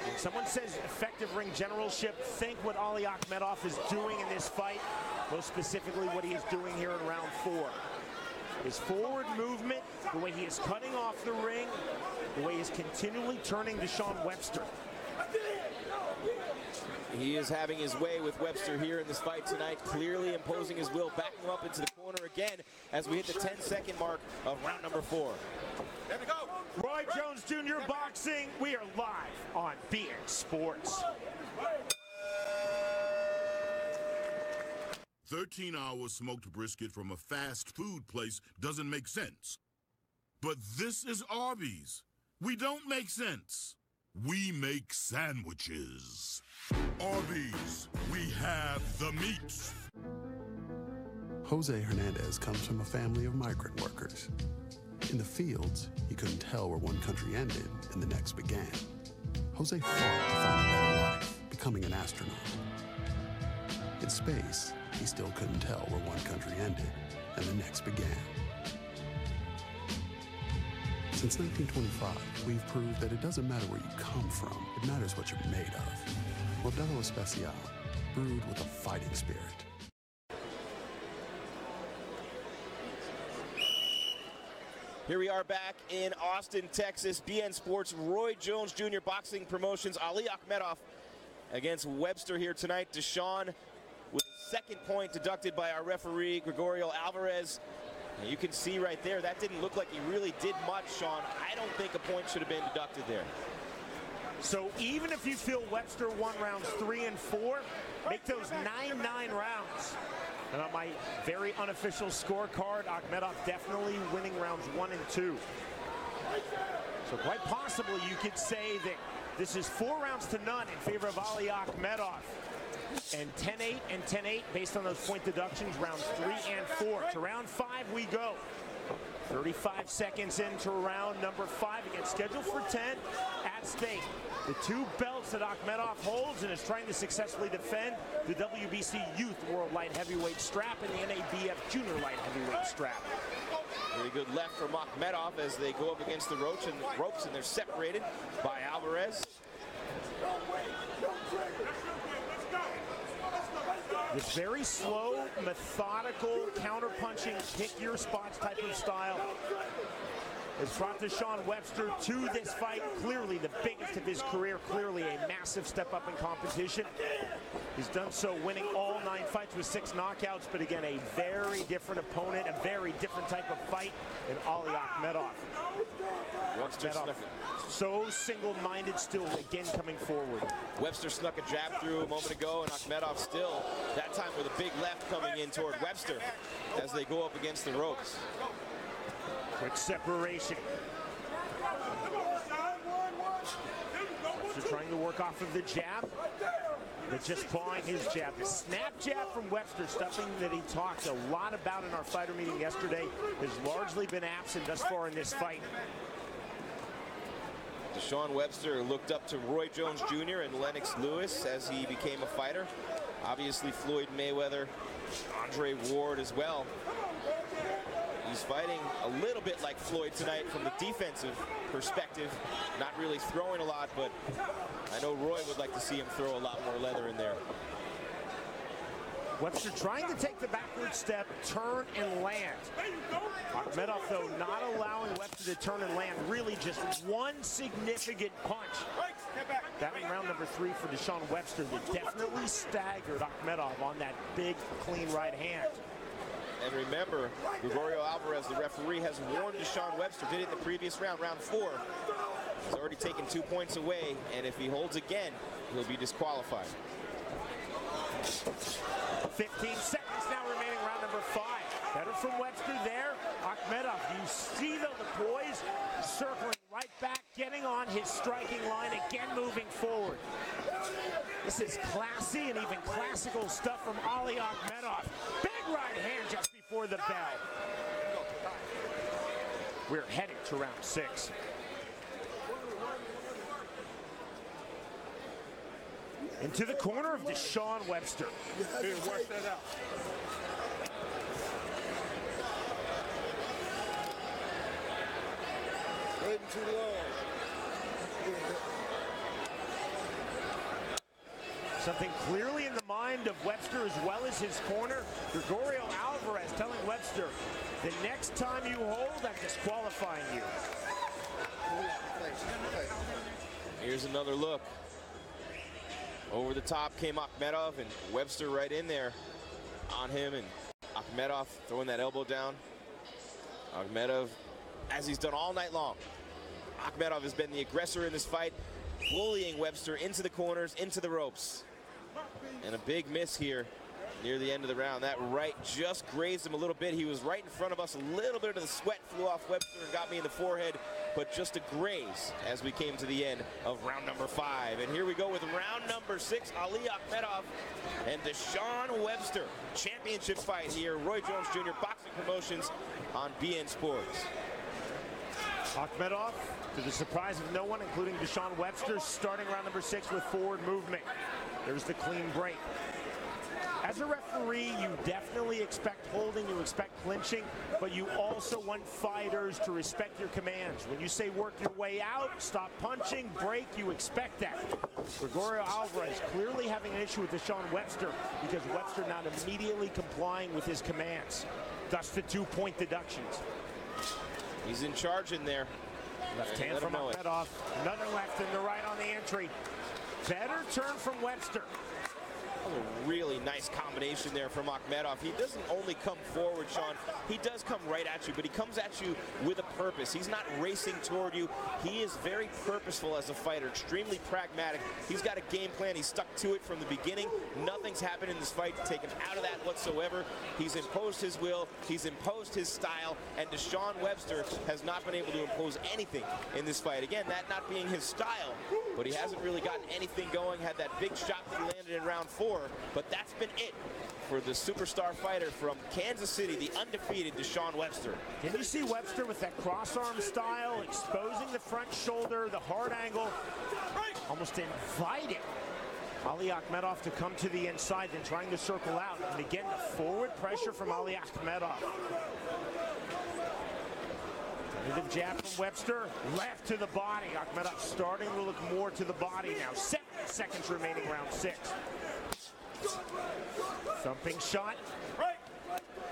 When someone says effective ring generalship, think what Ali Akhmedov is doing in this fight, most specifically what he is doing here in round 4. His forward movement, the way he is cutting off the ring, the way he is continually turning Deshaun Webster. He is having his way with Webster here in this fight tonight, clearly imposing his will, backing him up into the corner again as we hit the 10-second mark of round number 4. There we go. Roy Jones Jr. Boxing. We are live on beIN Sports. 13-hour smoked brisket from a fast food place doesn't make sense. But this is Arby's. We don't make sense. We make sandwiches. Arby's, we have the meat. Jose Hernandez comes from a family of migrant workers. In the fields, he couldn't tell where one country ended and the next began. Jose fought to find a better life, becoming an astronaut. In space, he still couldn't tell where one country ended and the next began. Since 1925, we've proved that it doesn't matter where you come from, it matters what you're made of. Modelo Especial, brewed with a fighting spirit. Here we are back in Austin, Texas. beIN Sports, Roy Jones Jr. Boxing Promotions, Ali Akhmedov against Webster here tonight. Deshaun with a second point deducted by our referee, Gregorio Alvarez. And you can see right there, that didn't look like he really did much, Sean. I don't think a point should have been deducted there. So even if you feel Webster won rounds 3 and 4, make those 9-9 rounds. And on my very unofficial scorecard, Akhmedov definitely winning rounds 1 and 2. So quite possibly you could say that this is 4 rounds to none in favor of Ali Akhmedov. And 10-8 and 10-8 based on those point deductions, rounds 3 and 4. To round 5 we go. 35 seconds into round number 5. Again, scheduled for 10 at stake. The 2 belts that Akhmedov holds and is trying to successfully defend: the WBC Youth World Light Heavyweight strap and the NABF Junior Light Heavyweight strap. Really good left from Akhmedov as they go up against the ropes and they're separated by Alvarez. This very slow, methodical, counter-punching, pick your spots type of style has brought Deshaun Webster to this fight. Clearly the biggest of his career, clearly a massive step up in competition. He's done so winning all 9 fights with 6 knockouts, but again, a very different opponent, a very different type of fight than Ali Akhmedov. Akhmedov so single-minded still, again coming forward. Webster snuck a jab through a moment ago, and Akhmedov still, that time with a big left coming in toward Webster as they go up against the ropes. Quick separation. Webster trying to work off of the jab, but just pawing his jab. The snap jab from Webster, something that he talked a lot about in our fighter meeting yesterday, has largely been absent thus far in this fight. Deshaun Webster looked up to Roy Jones Jr. and Lennox Lewis as he became a fighter. Obviously Floyd Mayweather, Andre Ward as well. He's fighting a little bit like Floyd tonight from the defensive perspective. Not really throwing a lot, but I know Roy would like to see him throw a lot more leather in there. Webster trying to take the backward step, turn and land. Akhmedov, though, not allowing Webster to turn and land. Really just one significant punch. That in round number 3 for Deshaun Webster that definitely staggered Akhmedov on that big, clean right hand. And remember, Gregorio Alvarez, the referee, has warned Deshaun Webster, did it in the previous round, round 4. He's already taken 2 points away, and if he holds again, he'll be disqualified. 15 seconds now remaining, round number 5. Better from Webster there. Akhmedov, you see though the poise, circling right back, getting on his striking line, again moving forward. This is classy and even classical stuff from Ali Akhmedov. Big right hand just before the bell. We're heading to round 6. Into the corner of Deshaun Webster. Dude, work that out. Waiting too long. Something clearly in the mind of Webster as well as his corner. Gregorio Alvarez telling Webster, the next time you hold, I'm disqualifying you. Here's another look. Over the top came Akhmedov, and Webster right in there on him, and Akhmedov throwing that elbow down. Akhmedov, as he's done all night long, Akhmedov has been the aggressor in this fight, bullying Webster into the corners, into the ropes. And a big miss here near the end of the round. That right just grazed him a little bit. He was right in front of us. A little bit of the sweat flew off Webster and got me in the forehead, but just a graze as we came to the end of round number 5. And here we go with round number 6, Ali Akhmedov and Deshaun Webster. Championship fight here, Roy Jones Jr. Boxing Promotions on BN Sports. Akhmedov, to the surprise of no one, including Deshaun Webster, starting round number 6 with forward movement. There's the clean break. As a referee, you definitely expect holding, you expect clinching, but you also want fighters to respect your commands. When you say work your way out, stop punching, break, you expect that. Gregorio Alvarez clearly having an issue with Deshaun Webster because Webster not immediately complying with his commands. Thus the 2-point deductions. He's in charge in there. Left hand from Akhmedov. Another left and the right on the entry. Better turn from Webster. A really nice combination there from Akhmedov. He doesn't only come forward, Sean. He does come right at you, but he comes at you with a purpose. He's not racing toward you. He is very purposeful as a fighter, extremely pragmatic. He's got a game plan. He's stuck to it from the beginning. Nothing's happened in this fight to take him out of that whatsoever. He's imposed his will. He's imposed his style, and Deshaun Webster has not been able to impose anything in this fight. Again, that not being his style, but he hasn't really gotten anything going. Had that big shot that he landed in round 4. But that's been it for the superstar fighter from Kansas City, the undefeated Deshaun Webster. Can you see Webster with that cross-arm style, exposing the front shoulder, the hard angle, almost inviting Ali Akhmedov to come to the inside and trying to circle out. And again, the forward pressure from Ali Akhmedov. Tentative jab from Webster, left to the body. Akhmedov starting to look more to the body now. 7 seconds remaining, round 6. Thumping shot.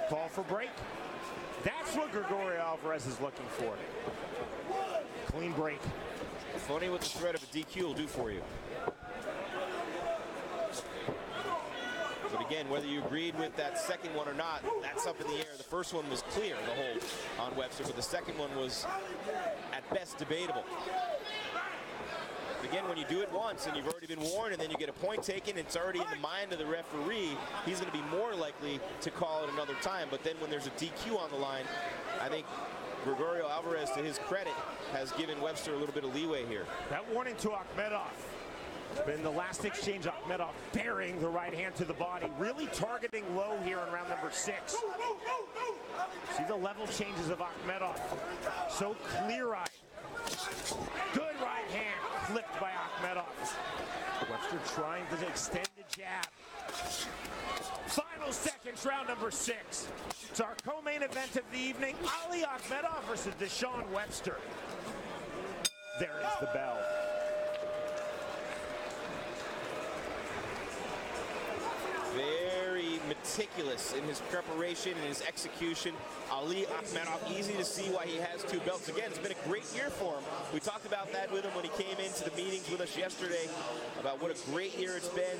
Call for break. That's what Gregorio Alvarez is looking for. Clean break. Funny what the threat of a DQ will do for you. But again, whether you agreed with that second one or not, that's up in the air. The first one was clear, the hold on Webster, but the second one was at best debatable. Again, when you do it once and you've already been warned and then you get a point taken, it's already in the mind of the referee, he's going to be more likely to call it another time. But then when there's a DQ on the line, I think Gregorio Alvarez, to his credit, has given Webster a little bit of leeway here. That warning to Akhmedov. But in the last exchange, Akhmedov burying the right hand to the body, really targeting low here in round number 6. See the level changes of Akhmedov. So clear-eyed. Good right hand flipped by Akhmedov. Webster trying to extend the jab. Final seconds, round number 6. It's our co-main event of the evening. Ali Akhmedov versus Deshaun Webster. There is the bell. Very meticulous in his preparation and his execution. Ali Akhmedov, easy to see why he has 2 belts. Again, it's been a great year for him. We talked about that with him when he came into the meetings with us yesterday, about what a great year it's been.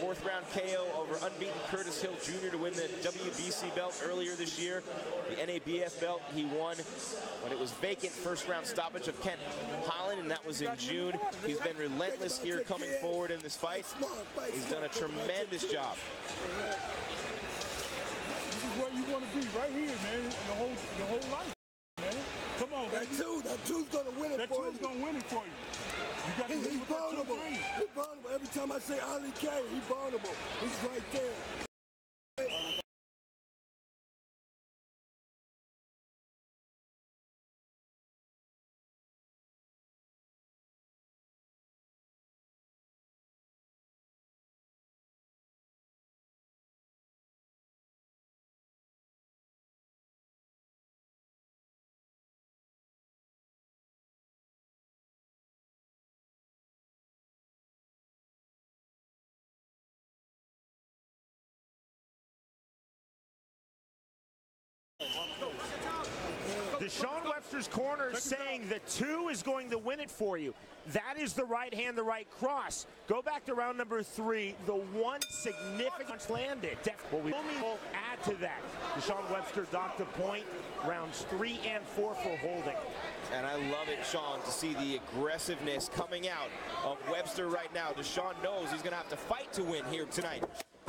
4th round KO over unbeaten Curtis Hill Jr. to win the WBC belt earlier this year. The NABF belt he won when it was vacant. 1st round stoppage of Kent Holland, and that was in June. He's been relentless here coming forward in this fight. He's done a tremendous job. This is where you want to be, right here, man, your whole life, man. Come on, that two's gonna win it that for you. That two's gonna win it for you. You got to he's vulnerable. He's vulnerable. Every time I say Ali K, he's vulnerable. He's right there. Deshaun Webster's corner is saying the 2 is going to win it for you. That is the right hand, the right cross. Go back to round number 3. The one significant landed. Well, we will add to that. Deshaun Webster docked a point. Rounds 3 and 4 for holding. And I love it, Sean, to see the aggressiveness coming out of Webster right now. Deshaun knows he's going to have to fight to win here tonight.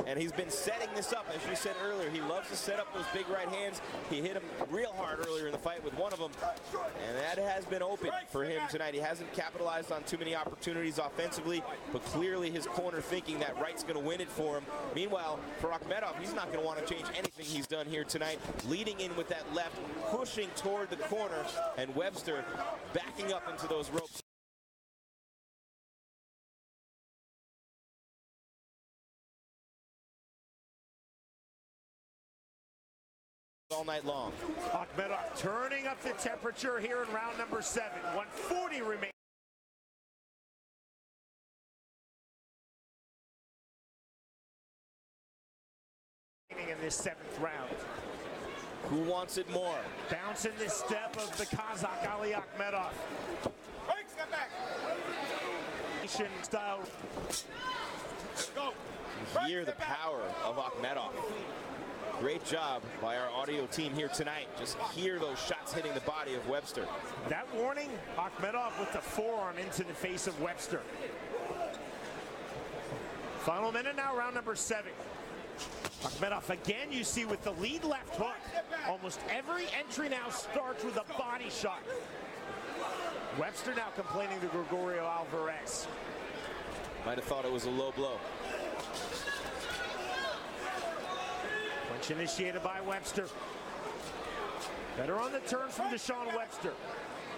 And he's been setting this up, as you said earlier. He loves to set up those big right hands. He hit him real hard earlier in the fight with one of them, and that has been open for him tonight. He hasn't capitalized on too many opportunities offensively, but clearly his corner thinking that right's going to win it for him. Meanwhile, for Akhmedov, he's not going to want to change anything he's done here tonight. Leading in with that left, pushing toward the corner, and Webster backing up into those ropes. All night long. Akhmedov turning up the temperature here in round number 7. 140 remaining. In this 7th round. Who wants it more? Bouncing the step of the Kazakh Ali Akhmedov. Step back. Style. Go. You hear the power of Akhmedov. Great job by our audio team here tonight. Just hear those shots hitting the body of Webster. That warning, Akhmedov with the forearm into the face of Webster. Final minute now, round number 7. Akhmedov again, you see with the lead left hook. Almost every entry now starts with a body shot. Webster now complaining to Gregorio Alvarez. Might have thought it was a low blow. Punch initiated by Webster. Better on the turn from Deshaun Webster.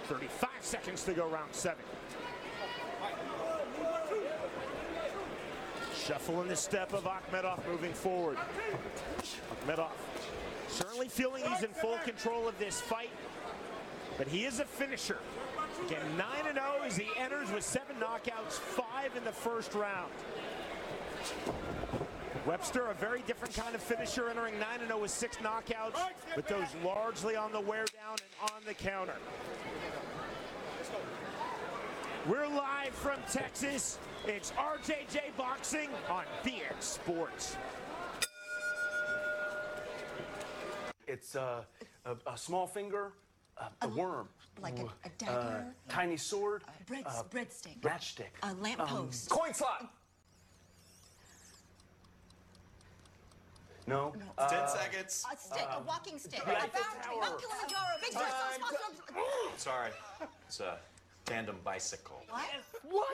35 seconds to go, round 7. Shuffle in the step of Akhmedov moving forward. Akhmedov certainly feeling he's in full control of this fight, but he is a finisher. Again, 9-0 as he enters with 7 knockouts, 5 in the 1st round. Webster, a very different kind of finisher, entering 9-0 with 6 knockouts, but those largely on the wear down and on the counter. We're live from Texas. It's RJJ Boxing on BN Sports. It's a small finger, a worm. Like a dagger? Tiny sword. Breadstick. Matchstick. A lamppost. Coin slot. No. 10 seconds. A stick, a walking stick, a boundary, Mount Kilimanjaro, big Sorry, it's a tandem bicycle. What?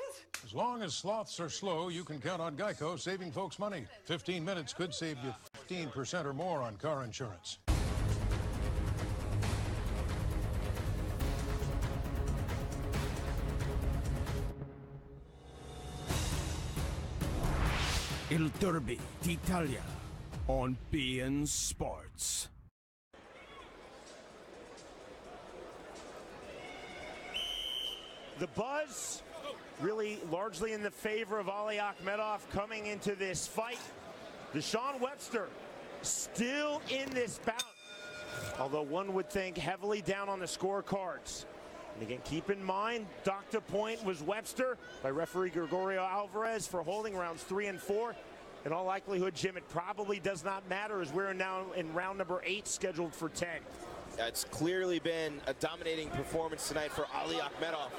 As long as sloths are slow, you can count on Geico saving folks money. 15 minutes could save you 15% or more on car insurance. Il Derby d'Italia on BN Sports. The buzz really largely in the favor of Ali Akhmedov coming into this fight. Deshaun Webster still in this bout. Although one would think heavily down on the scorecards. And again, keep in mind, doctor point was Webster by referee Gregorio Alvarez for holding rounds 3 and 4. In all likelihood, Jim, it probably does not matter as we're now in round number 8 scheduled for 10. It's clearly been a dominating performance tonight for Ali Akhmedov.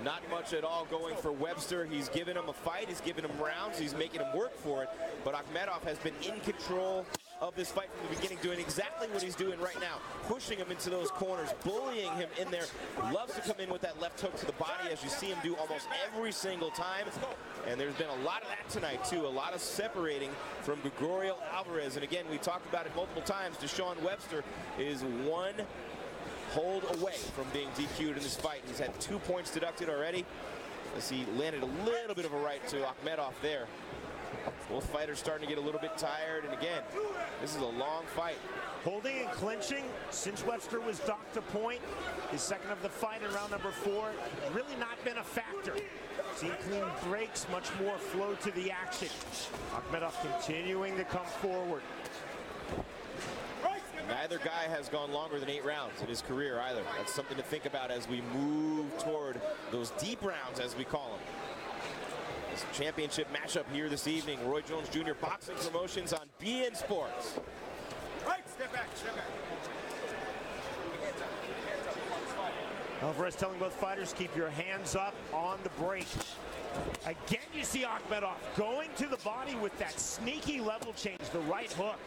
Not much at all going for Webster. He's given him a fight, he's given him rounds, he's making him work for it. But Akhmedov has been in control of this fight from the beginning, doing exactly what he's doing right now, pushing him into those corners, bullying him in there. Loves to come in with that left hook to the body, as you see him do almost every single time. And there's been a lot of that tonight, too. A lot of separating from Gregorio Alvarez. And again, we talked about it multiple times. Deshaun Webster is one hold away from being DQ'd in this fight. He's had 2 points deducted already, as he landed a little bit of a right to Akhmedov there. Both fighters starting to get a little bit tired, and again, this is a long fight. Holding and clinching since Webster was docked to point, his second of the fight in round number 4, really not been a factor. Seen clean breaks, much more flow to the action. Akhmedov continuing to come forward. Neither guy has gone longer than 8 rounds in his career either. That's something to think about as we move toward those deep rounds, as we call them. This championship matchup here this evening. Roy Jones Jr. Boxing Promotions on BN Sports. Right, step back, step back. Alvarez telling both fighters, keep your hands up on the break. Again, you see Akhmedov going to the body with that sneaky level change, the right hook.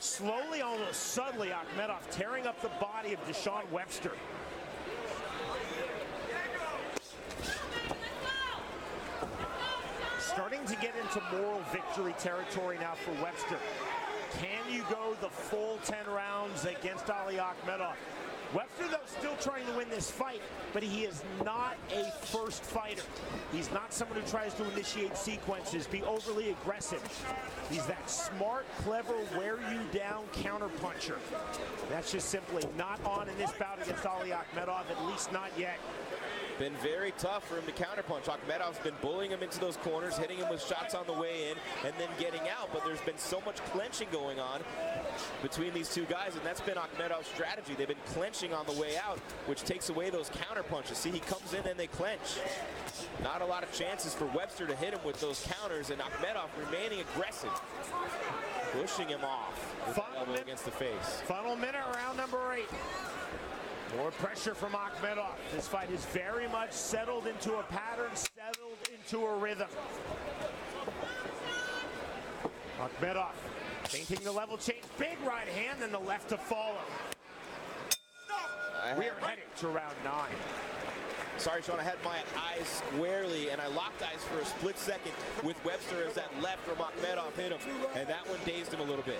Slowly, almost subtly, Akhmedov tearing up the body of Deshaun Webster. Starting to get into moral victory territory now for Webster. Can you go the full 10 rounds against Ali Akhmedov? Webster, though, still trying to win this fight, but he is not a first fighter. He's not someone who tries to initiate sequences, be overly aggressive. He's that smart, clever, wear-you-down counterpuncher. That's just simply not on in this bout against Ali Akhmedov, at least not yet. Been very tough for him to counterpunch. Akhmedov's been bullying him into those corners, hitting him with shots on the way in, and then getting out. But there's been so much clenching going on between these two guys, and that's been Akhmedov's strategy. They've been clenching on the way out, which takes away those counterpunches. See, he comes in and they clench. Not a lot of chances for Webster to hit him with those counters, and Akhmedov remaining aggressive, pushing him off with the elbow against the face. Final minute, round number 8. More pressure from Akhmedov. This fight is very much settled into a pattern, settled into a rhythm. Akhmedov feinting the level change, big right hand, and the left to follow. We are headed to round 9. Sorry, Sean, I had my eyes squarely, and I locked eyes for a split second with Webster as that left from Akhmedov hit him, and that one dazed him a little bit.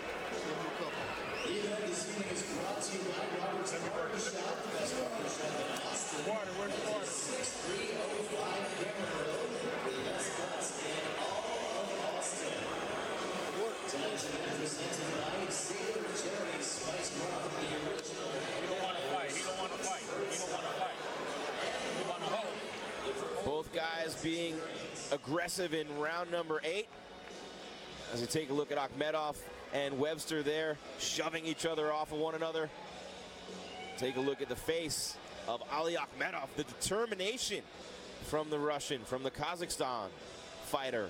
Both guys being aggressive in round number 8. As we take a look at Akhmedov and Webster there, shoving each other off of one another. Take a look at the face of Ali Akhmedov, the determination from the Russian, from the Kazakhstan fighter.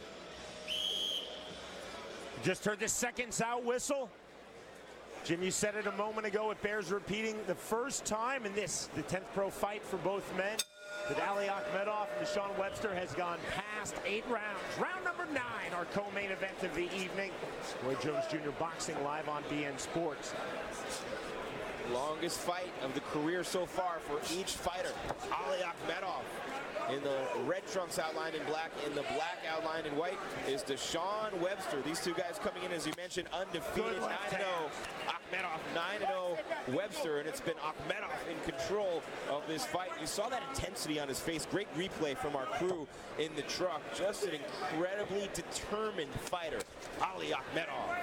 Just heard the seconds out whistle. Jim, you said it a moment ago, it bears repeating. The first time in this, the 10th pro fight for both men, that Ali Akhmedov and Deshaun Webster has gone past 8 rounds. Round number 9, our co-main event of the evening. Roy Jones Jr. Boxing live on BN Sports. Longest fight of the career so far for each fighter. Ali Akhmedov in the red trunks outlined in black, in the black outlined in white is Deshaun Webster. These two guys coming in, as you mentioned, undefeated, 9-0. Akhmedov 9-0, Webster, and it's been Akhmedov in control of this fight. You saw that intensity on his face. Great replay from our crew in the truck. Just an incredibly determined fighter, Ali Akhmedov.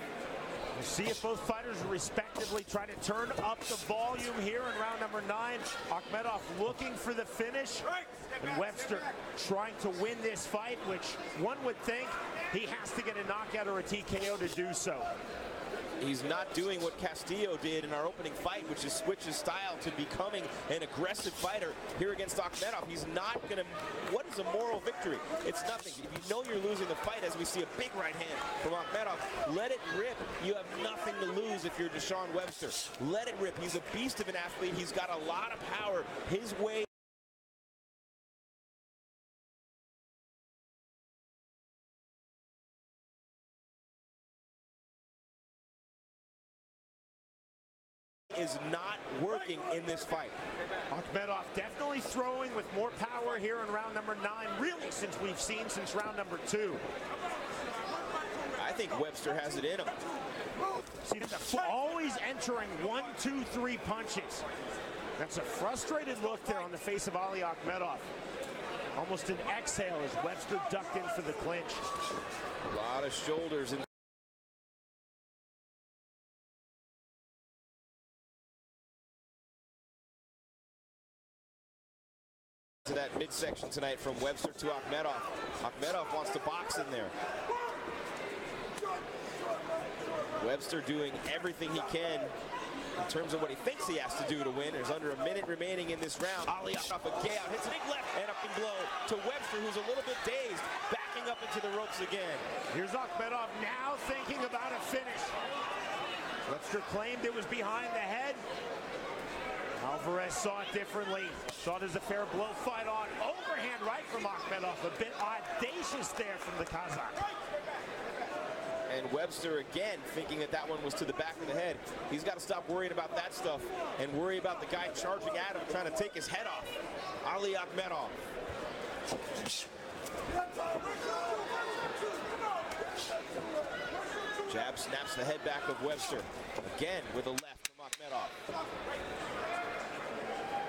We'll see if both fighters respectively try to turn up the volume here in round number 9. Akhmedov looking for the finish, and Webster trying to win this fight, which one would think he has to get a knockout or a TKO to do so. He's not doing what Castillo did in our opening fight, which is switch his style to becoming an aggressive fighter here against Akhmedov. He's not going to... What is a moral victory? It's nothing. If you know you're losing the fight, as we see a big right hand from Akhmedov, let it rip. You have nothing to lose if you're Deshaun Webster. Let it rip. He's a beast of an athlete. He's got a lot of power his way. Is not working in this fight. Akhmedov definitely throwing with more power here in round number 9, really since we've seen since round number 2. I think Webster has it in him. See, always entering 1, 2, 3 punches. That's a frustrated look there on the face of Ali Akhmedov. Almost an exhale as Webster ducked in for the clinch. A lot of shoulders in. To that midsection tonight from Webster to Akhmedov. Akhmedov wants to box in there. Webster doing everything he can in terms of what he thinks he has to do to win. There's under a minute remaining in this round. Ali off a gay out, hits a big left and up and blow to Webster, who's a little bit dazed, backing up into the ropes again. Here's Akhmedov now thinking about a finish. Webster claimed it was behind the head. Alvarez saw it differently. Saw it as a fair blow fight on. Overhand right from Akhmedov. A bit audacious there from the Kazakh. And Webster again thinking that that one was to the back of the head. He's got to stop worrying about that stuff and worry about the guy charging at him, trying to take his head off. Ali Akhmedov. Jab snaps the head back of Webster. Again with a left from Akhmedov.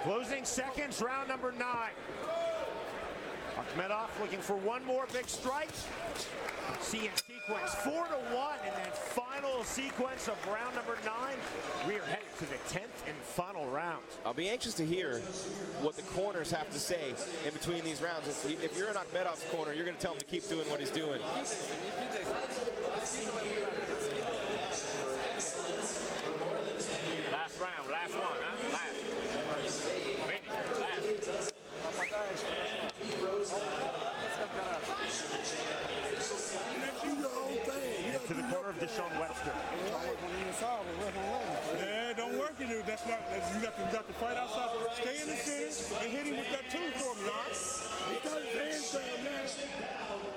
Closing seconds, round number 9. Akhmedov looking for one more big strike. See in sequence 4-1 in that final sequence of round number 9. We are headed to the 10th and final round. I'll be anxious to hear what the corners have to say in between these rounds. If you're in Akhmedov's corner, you're going to tell him to keep doing what he's doing. Last round, last one, huh? Last. To the corner of Deshaun Webster. Yeah, don't work in there. That's not. You got to fight outside. Stay in the center and hit him with that two for me,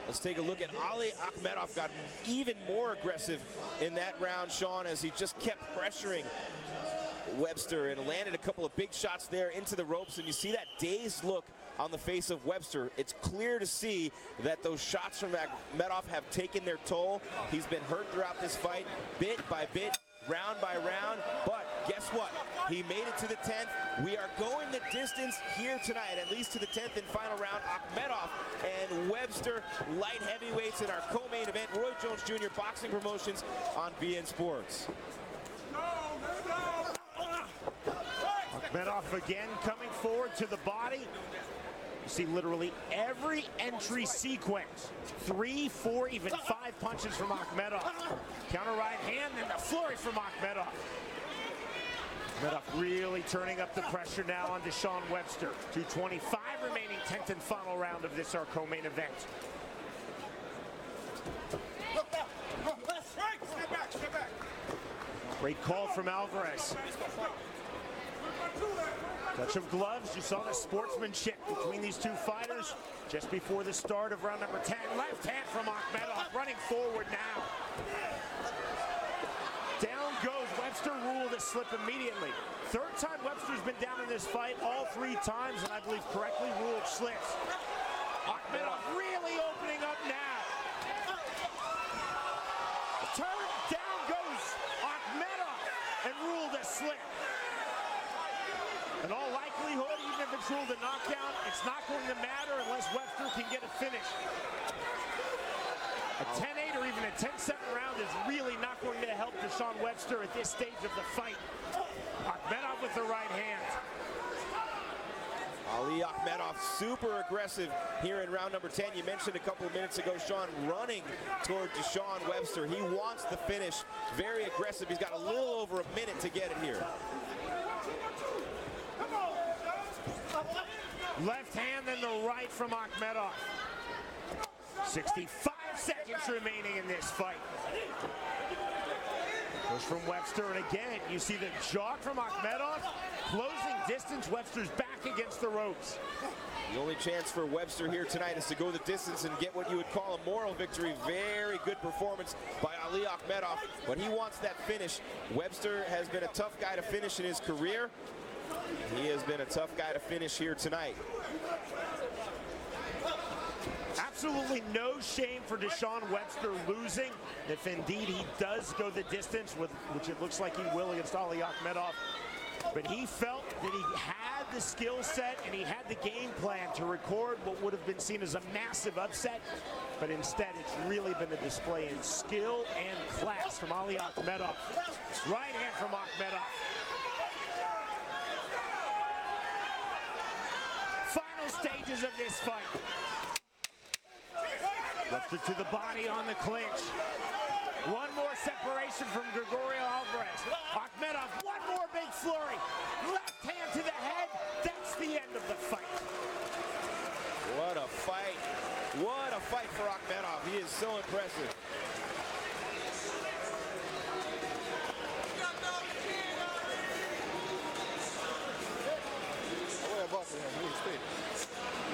Let's take a look at Ali Akhmedov. Got even more aggressive in that round, Sean, as he just kept pressuring Webster and landed a couple of big shots there into the ropes. And you see that dazed look on the face of Webster. It's clear to see that those shots from Akhmedov have taken their toll. He's been hurt throughout this fight, bit by bit, round by round. But guess what? He made it to the 10th. We are going the distance here tonight, at least to the 10th and final round. Akhmedov and Webster, light heavyweights in our co-main event. Roy Jones Jr. Boxing Promotions on BN Sports. Akhmedov again coming forward to the body. You see literally every entry sequence. 3, 4, even 5 punches from Akhmedov. Counter right hand and the flurry from Akhmedov. Akhmedov really turning up the pressure now on Deshaun Webster. 2:25 remaining, 10th and final round of this our co-main event. Great call from Alvarez. Touch of gloves. You saw the sportsmanship between these two fighters just before the start of round number 10. Left hand from Akhmedov, running forward now. Down goes Webster, ruled a slip immediately. Third time Webster's been down in this fight, all 3 times, and I believe correctly ruled slips. Akhmedov really opening up now. Turn, down goes Akhmedov, and ruled a slip. In all likelihood, even if it's ruled a knockdown, it's not going to matter unless Webster can get a finish. A 10-8 or even a a 10-7 round is really not going to help Deshaun Webster at this stage of the fight. Akhmedov with the right hand. Ali Akhmedov super aggressive here in round number 10. You mentioned a couple of minutes ago, Sean, running toward Deshaun Webster. He wants the finish. Very aggressive. He's got a little over a minute to get it here. Left hand and the right from Akhmedov. 65 seconds remaining in this fight. Push from Webster, and again, you see the jog from Akhmedov. Closing distance, Webster's back against the ropes. The only chance for Webster here tonight is to go the distance and get what you would call a moral victory. Very good performance by Ali Akhmedov, but he wants that finish. Webster has been a tough guy to finish in his career. He has been a tough guy to finish here tonight. Absolutely no shame for Deshaun Webster losing, if indeed he does go the distance, which it looks like he will against Ali Akhmedov. But he felt that he had the skill set and he had the game plan to record what would have been seen as a massive upset. But instead, it's really been a display in skill and class from Ali Akhmedov. Right hand from Akhmedov. Final stages of this fight. Webster to the body on the clinch. One more separation from Gregorio Alvarez. Akhmedov, one more big flurry. Left hand to the head. That's the end of the fight. What a fight. What a fight for Akhmedov. He is so impressive.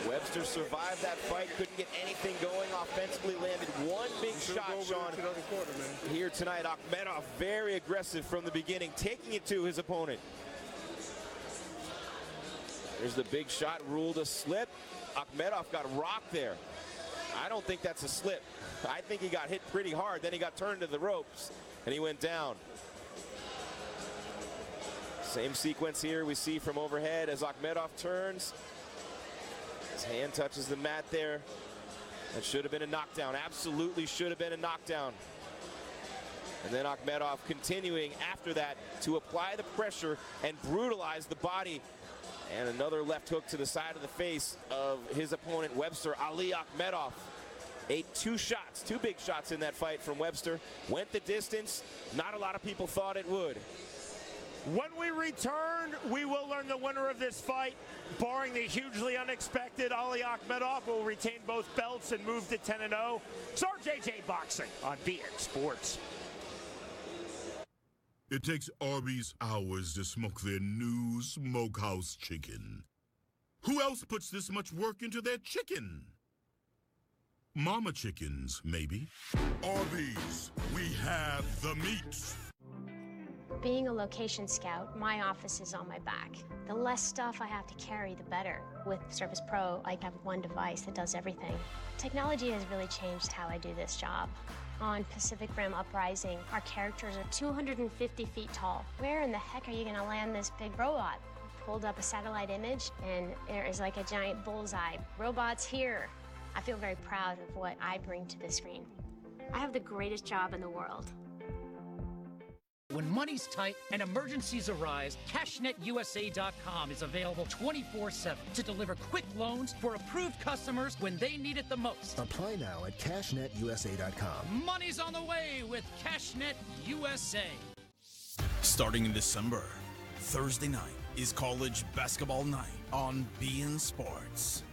Webster survived that fight, couldn't get anything going offensively, landed one big shot, Sean, here tonight. Akhmedov very aggressive from the beginning, taking it to his opponent. There's the big shot, ruled a slip. Akhmedov got rocked there. I don't think that's a slip. I think he got hit pretty hard, then he got turned to the ropes, and he went down. Same sequence here we see from overhead as Akhmedov turns. His hand touches the mat there. That should have been a knockdown. Absolutely should have been a knockdown. And then Akhmedov continuing after that to apply the pressure and brutalize the body. And another left hook to the side of the face of his opponent, Webster. Ali Akhmedov ate two shots, two big shots in that fight from Webster. Went the distance. Not a lot of people thought it would. When we return, we will learn the winner of this fight. Barring the hugely unexpected, Ali Akhmedov will retain both belts and move to 10-0. It's RJJ Boxing on BN Sports. It takes Arby's hours to smoke their new smokehouse chicken. Who else puts this much work into their chicken? Mama chickens, maybe. Arby's, we have the meat. Being a location scout, my office is on my back. The less stuff I have to carry, the better. With Service Pro, I have one device that does everything. Technology has really changed how I do this job. On Pacific Rim Uprising, our characters are 250 feet tall. Where in the heck are you gonna land this big robot? Pulled up a satellite image, and there is like a giant bullseye. Robots here. I feel very proud of what I bring to the screen. I have the greatest job in the world. When money's tight and emergencies arise, CashNetUSA.com is available 24/7 to deliver quick loans for approved customers when they need it the most. Apply now at CashNetUSA.com. Money's on the way with CashNet USA. Starting in December, Thursday night is college basketball night on BN Sports.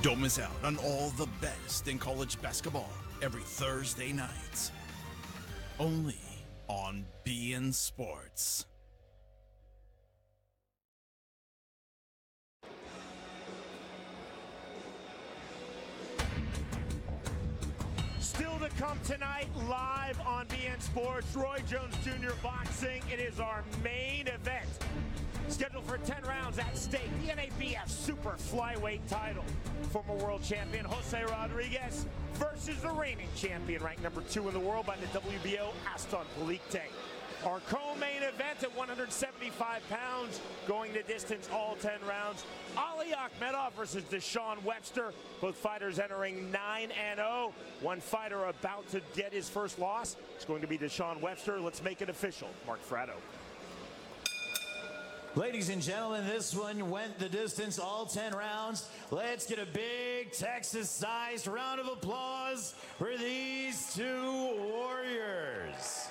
Don't miss out on all the best in college basketball every Thursday night. Only on BN Sports. Still to come tonight, live on BN Sports, Roy Jones Jr. Boxing. It is our main event. Scheduled for 10 rounds at stake, the NABF Super Flyweight title. Former world champion Jose Rodriguez versus the reigning champion, ranked number 2 in the world by the WBO, Aston Polite. Our co-main event at 175 pounds, going the distance all 10 rounds. Ali Akhmedov versus Deshaun Webster. Both fighters entering 9-0. One fighter about to get his first loss. It's going to be Deshaun Webster. Let's make it official. Mark Fratto. Ladies and gentlemen, this one went the distance, all 10 rounds. Let's get a big Texas-sized round of applause for these two warriors.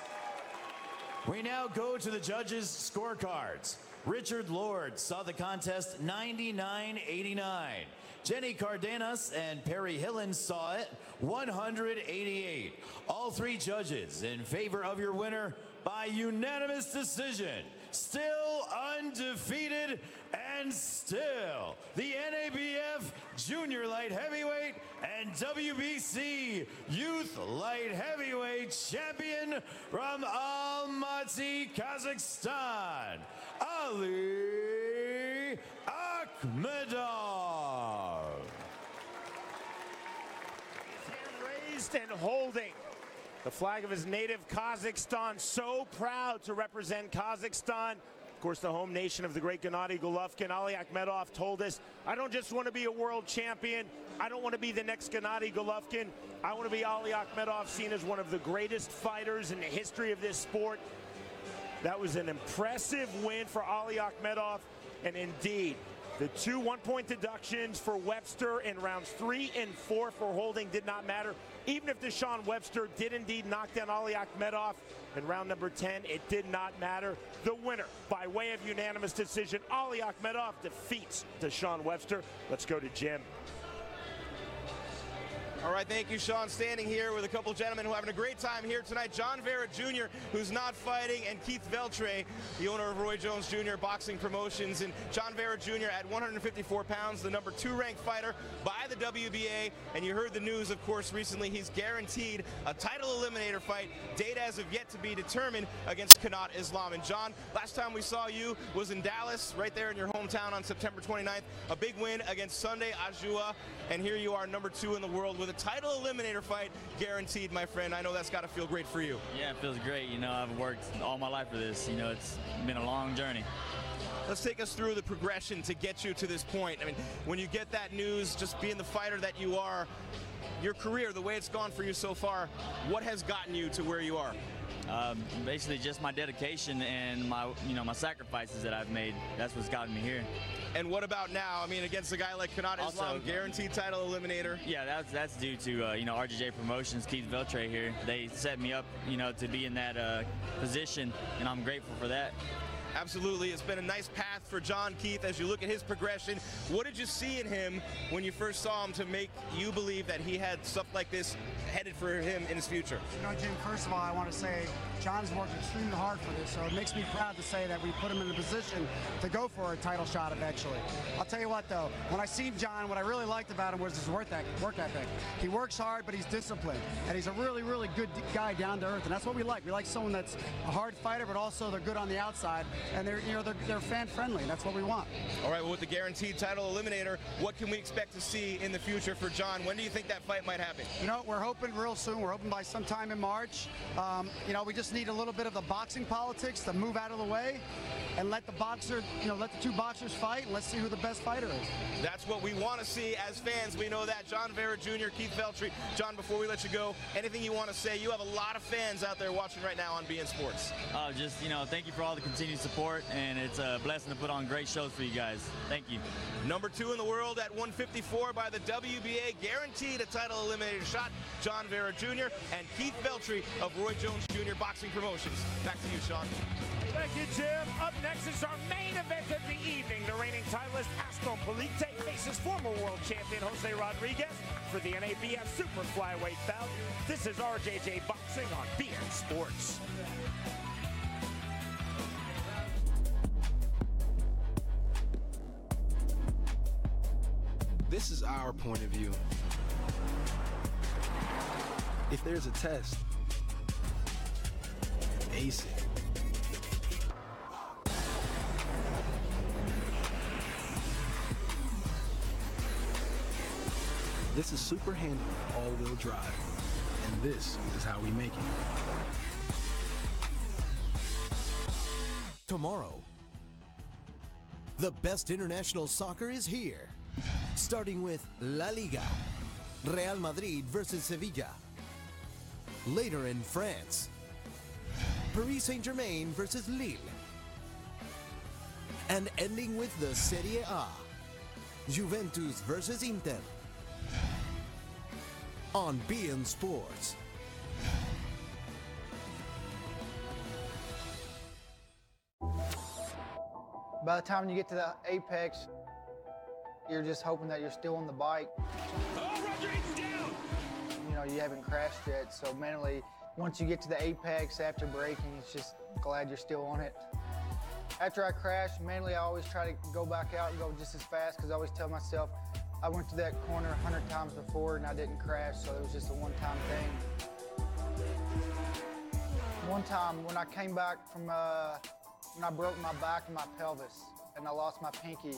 We now go to the judges' scorecards. Richard Lord saw the contest 99-89. Jenny Cardenas and Perry Hillen saw it 188. All three judges in favor of your winner by unanimous decision. Still undefeated and still the NABF Junior Light Heavyweight and WBC Youth Light Heavyweight Champion from Almaty, Kazakhstan, Ali Akhmedov. Raised and holding the flag of his native Kazakhstan. So proud to represent Kazakhstan. Of course, the home nation of the great Gennady Golovkin. Ali Akhmedov told us, I don't just want to be a world champion. I don't want to be the next Gennady Golovkin. I want to be Ali Akhmedov, seen as one of the greatest fighters in the history of this sport. That was an impressive win for Ali Akhmedov. And indeed, the two one-point deductions for Webster in rounds 3 and 4 for holding did not matter. Even if Deshaun Webster did indeed knock down Ali Akhmedov in round number 10, it did not matter. The winner, by way of unanimous decision, Ali Akhmedov defeats Deshaun Webster. Let's go to Jim. All right, thank you, Sean. Standing here with a couple gentlemen who are having a great time here tonight. John Vera Jr., who's not fighting, and Keith Veltre, the owner of Roy Jones Jr. Boxing Promotions. And John Vera Jr. at 154 pounds, the number 2 ranked fighter by the WBA. And you heard the news, of course, recently. He's guaranteed a title eliminator fight. Date as of yet to be determined against Kanat Islam. And John, last time we saw you was in Dallas, right there in your hometown on September 29th. A big win against Sunday Ajua. And here you are, number 2 in the world with a title eliminator fight guaranteed, my friend. I know that's got to feel great for you. Yeah, it feels great. You know, I've worked all my life for this. You know, it's been a long journey. Let's take us through the progression to get you to this point. I mean, when you get that news, just being the fighter that you are, your career, the way it's gone for you so far, what has gotten you to where you are? Basically just my dedication and my sacrifices that I've made. That's what's gotten me here. And what about now? I mean, against a guy like Kanat Islam, guaranteed title eliminator. Yeah, that's due to RJJ Promotions, Keith Veltre here. They set me up, to be in that position, and I'm grateful for that. Absolutely. It's been a nice path for John Keith as you look at his progression. What did you see in him when you first saw him to make you believe that he had stuff like this headed for him in his future? Jim, first of all, I want to say John's worked extremely hard for this, so it makes me proud to say that we put him in a position to go for a title shot eventually. I'll tell you what, though, when I seen John, what I really liked about him was his work ethic. He works hard, but he's disciplined, and he's a really, really good guy down to earth, and that's what we like. We like someone that's a hard fighter, but also they're good on the outside. And they're fan friendly. That's what we want. All right. Well, with the guaranteed title eliminator, what can we expect to see in the future for John? When do you think that fight might happen? We're hoping real soon. We're hoping by sometime in March. We just need a little bit of the boxing politics to move out of the way and let the boxer, let the two boxers fight, and let's see who the best fighter is. That's what we want to see as fans. We know that. John Vera Jr., Keith Veltre. John, before we let you go, anything you want to say? You have a lot of fans out there watching right now on beIN Sports. Thank you for all the continued support, and it's a blessing to put on great shows for you guys. Thank you. Number 2 in the world at 154 by the WBA, guaranteed a title eliminator shot, John Vera Jr. and Keith Veltre of Roy Jones Jr. Boxing Promotions. Back to you, Sean. Thank you, Jim. Up next is our main event of the evening. The reigning titleist Aston Polite faces former world champion Jose Rodriguez for the NABF Super Flyweight bout. This is RJJ Boxing on beIN Sports. This is our point of view. If there's a test, ace it. This is super handy all-wheel drive, and this is how we make it. tomorrow. The best international soccer is here. Starting with La Liga, Real Madrid versus Sevilla. Later in France, Paris Saint-Germain versus Lille. And ending with the Serie A, Juventus versus Inter. On beIN Sports. By the time you get to the apex, you're just hoping that you're still on the bike. You know, you haven't crashed yet, so mentally, once you get to the apex after braking, it's just glad you're still on it. After I crash, mentally, I always try to go back out and go just as fast, because I always tell myself, I went to that corner 100 times before and I didn't crash, so it was just a one-time thing. One time when I came back from, when I broke my back and my pelvis and I lost my pinky,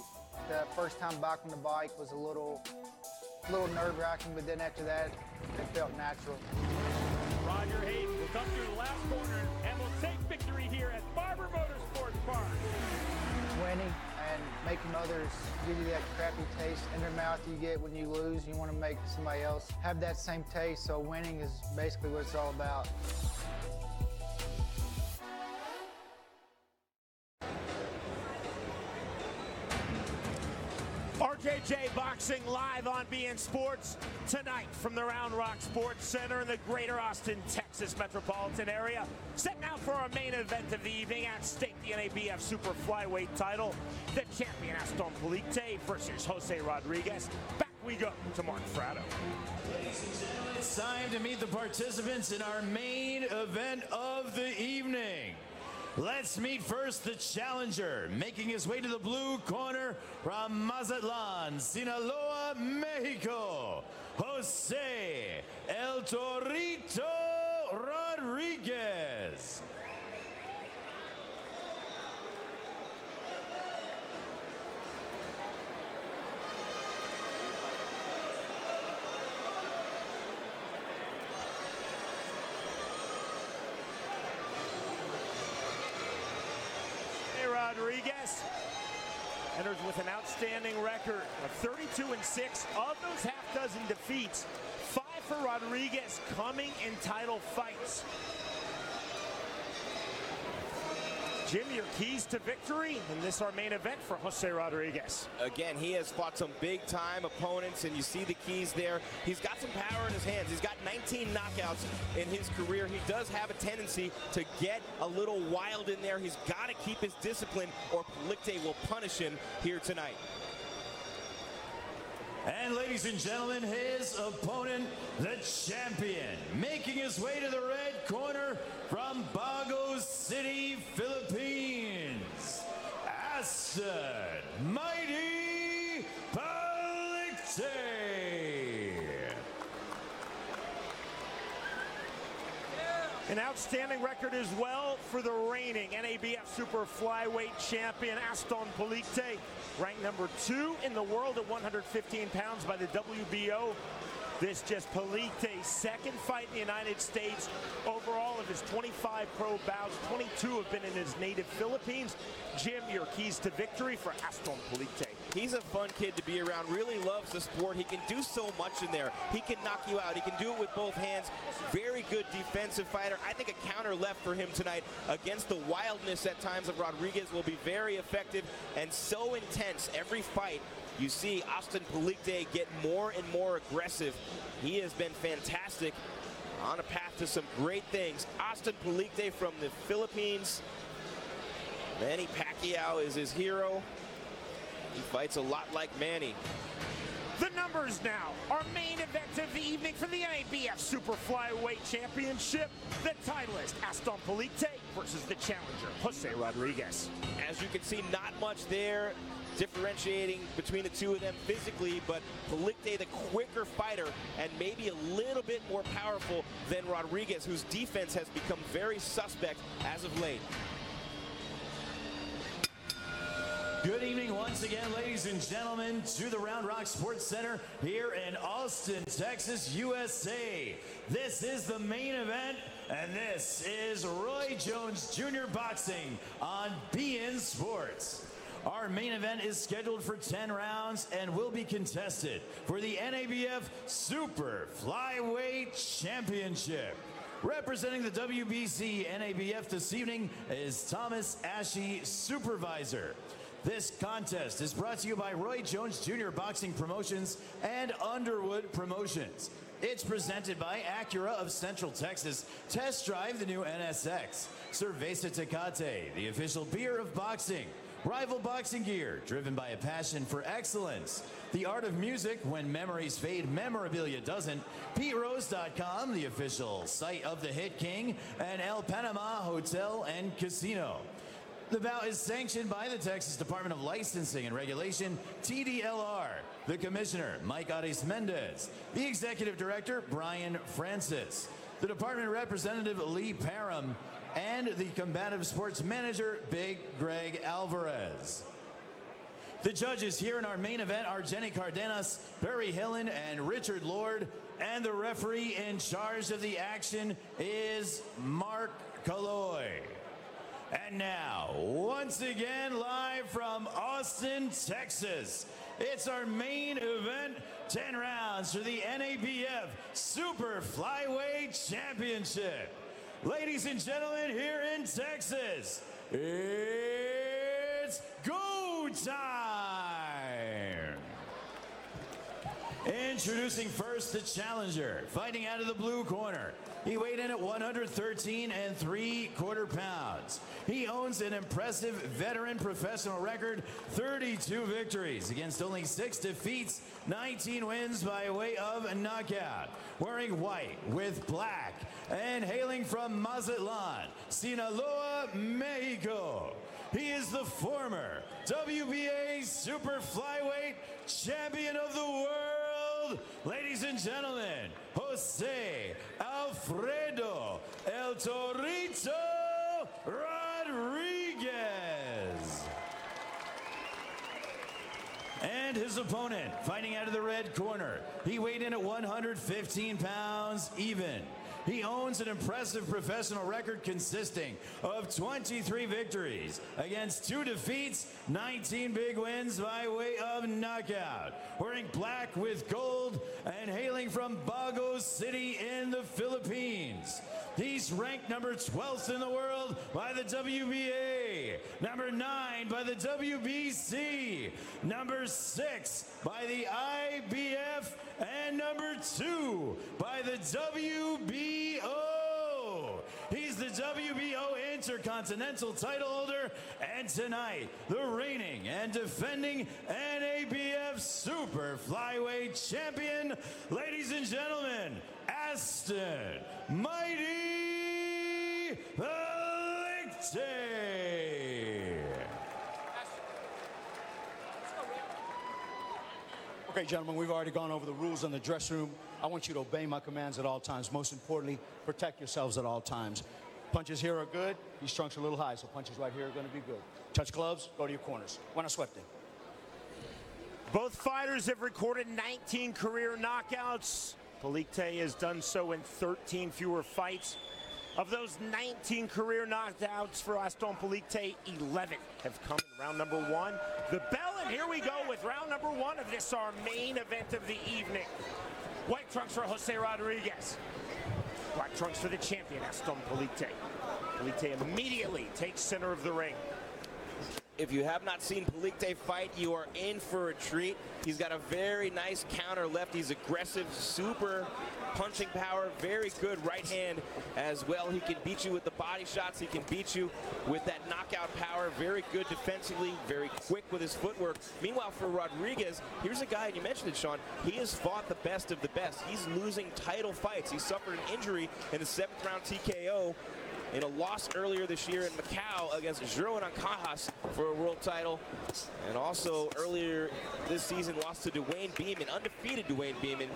the first time back on the bike was a little nerve-wracking, but then after that, it felt natural. Roger Hayden will come through the last corner and will take victory here at Barber Motorsports Park. Winning and making others give you that crappy taste in their mouth you get when you lose. You want to make somebody else have that same taste, so winning is basically what it's all about. RJJ Boxing live on beIN Sports tonight from the Round Rock Sports Center in the greater Austin, Texas metropolitan area. Set now for our main event of the evening. At stake, the NABF Super Flyweight title. The champion Aston Polite versus Jose Rodriguez. Back we go to Mark Fratto. It's time to meet the participants in our main event of the evening. Let's meet first the challenger, making his way to the blue corner from Mazatlan, Sinaloa, Mexico, Jose El Torito Rodriguez. Rodriguez enters with an outstanding record of 32-6. Of those half-dozen defeats, 5 for Rodriguez coming in title fights. Jim, your keys to victory in this our main event for Jose Rodriguez. Again, he has fought some big-time opponents, and you see the keys there. He's got some power in his hands. He's got 19 knockouts in his career. He does have a tendency to get a little wild in there. He's got to keep his discipline, or Polite will punish him here tonight. And ladies and gentlemen, his opponent, the champion, making his way to the red corner from Bago City, Philippines, Aston Mighty Polite. An outstanding record as well for the reigning NABF Super Flyweight champion Aston Polite, ranked number 2 in the world at 115 pounds by the WBO. This just Polite's second fight in the United States. Overall of his 25 pro bouts, 22 have been in his native Philippines. Jim, your keys to victory for Aston Polite. He's a fun kid to be around, really loves the sport. He can do so much in there. He can knock you out. He can do it with both hands. Very good defensive fighter. I think a counter left for him tonight against the wildness at times of Rodriguez will be very effective and so intense. Every fight you see Aston Polite get more and more aggressive. He has been fantastic, on a path to some great things. Aston Polite from the Philippines. Manny Pacquiao is his hero. He fights a lot like Manny. The numbers now. Our main event of the evening for the NABF Super Flyweight Championship. The titleist Aston Polite versus the challenger Jose Rodriguez. As you can see, not much there differentiating between the two of them physically, but Polite the quicker fighter and maybe a little bit more powerful than Rodriguez, whose defense has become very suspect as of late. Good evening once again, ladies and gentlemen, to the Round Rock Sports Center here in Austin, Texas, USA. This is the main event, and this is Roy Jones Jr. Boxing on beIN Sports. Our main event is scheduled for 10 rounds and will be contested for the NABF Super Flyweight Championship. Representing the WBC NABF this evening is Thomas Ashe, Supervisor. This contest is brought to you by Roy Jones Jr. Boxing Promotions and Underwood Promotions. It's presented by Acura of Central Texas. Test drive the new NSX. Cerveza Tecate, the official beer of boxing. Rival Boxing Gear, driven by a passion for excellence. The Art of Music, when memories fade, memorabilia doesn't. PeteRose.com, the official site of the Hit King. And El Panama Hotel and Casino. The bout is sanctioned by the Texas Department of Licensing and Regulation, TDLR. The Commissioner, Mike Aris-Mendez. The Executive Director, Brian Francis. The Department Representative, Lee Parham. And the Combative Sports Manager, Big Greg Alvarez. The judges here in our main event are Jenny Cardenas, Barry Hillen, and Richard Lord. And the referee in charge of the action is Mark Kaloy. And now, once again, live from Austin, Texas, it's our main event, 10 rounds for the NABF Super Flyweight Championship. Ladies and gentlemen, here in Texas, it's go time! Introducing first the challenger, fighting out of the blue corner. He weighed in at 113 3/4 pounds. He owns an impressive veteran professional record, 32 victories against only 6 defeats, 19 wins by way of knockout. Wearing white with black and hailing from Mazatlan, Sinaloa, Mexico. He is the former WBA Super Flyweight Champion of the World. Ladies and gentlemen, Jose Alfredo El Torito Rodriguez. And his opponent, fighting out of the red corner. He weighed in at 115 pounds even. He owns an impressive professional record consisting of 23 victories against 2 defeats, 19 big wins by way of knockout. Wearing black with gold and hailing from Bago City in the Philippines. He's ranked number 12th in the world by the WBA, number 9 by the WBC, number 6 by the IBF, and number 2 by the WBO. He's the WBO Intercontinental title holder, and tonight, the reigning and defending NABF Super Flyweight Champion, ladies and gentlemen, Aston Mighty Lichte. Okay, gentlemen, we've already gone over the rules in the dressing room. I want you to obey my commands at all times. Most importantly, protect yourselves at all times. Punches here are good. These trunks are a little high, so punches right here are going to be good. Touch gloves, go to your corners. Buena suerte. Both fighters have recorded 19 career knockouts. Lichte has done so in 13 fewer fights. Of those 19 career knockouts for Aston Lichte, 11 have come in round number 1. The bell, and here we go with round number 1 of this, our main event of the evening. White trunks for Jose Rodriguez. Black trunks for the champion, Aston Lichte. Lichte immediately takes center of the ring. If you have not seen Lichte fight, you are in for a treat. He's got a very nice counter left. He's aggressive, super punching power, very good right hand as well. He can beat you with the body shots. He can beat you with that knockout power. Very good defensively, very quick with his footwork. Meanwhile, for Rodriguez, here's a guy, and you mentioned it, Sean, he has fought the best of the best. He's losing title fights. He suffered an injury in the 7th round TKO in a loss earlier this year in Macau against Jerome Ancajas for a world title. And also earlier this season lost to Dwayne Beeman, undefeated Dwayne Beeman,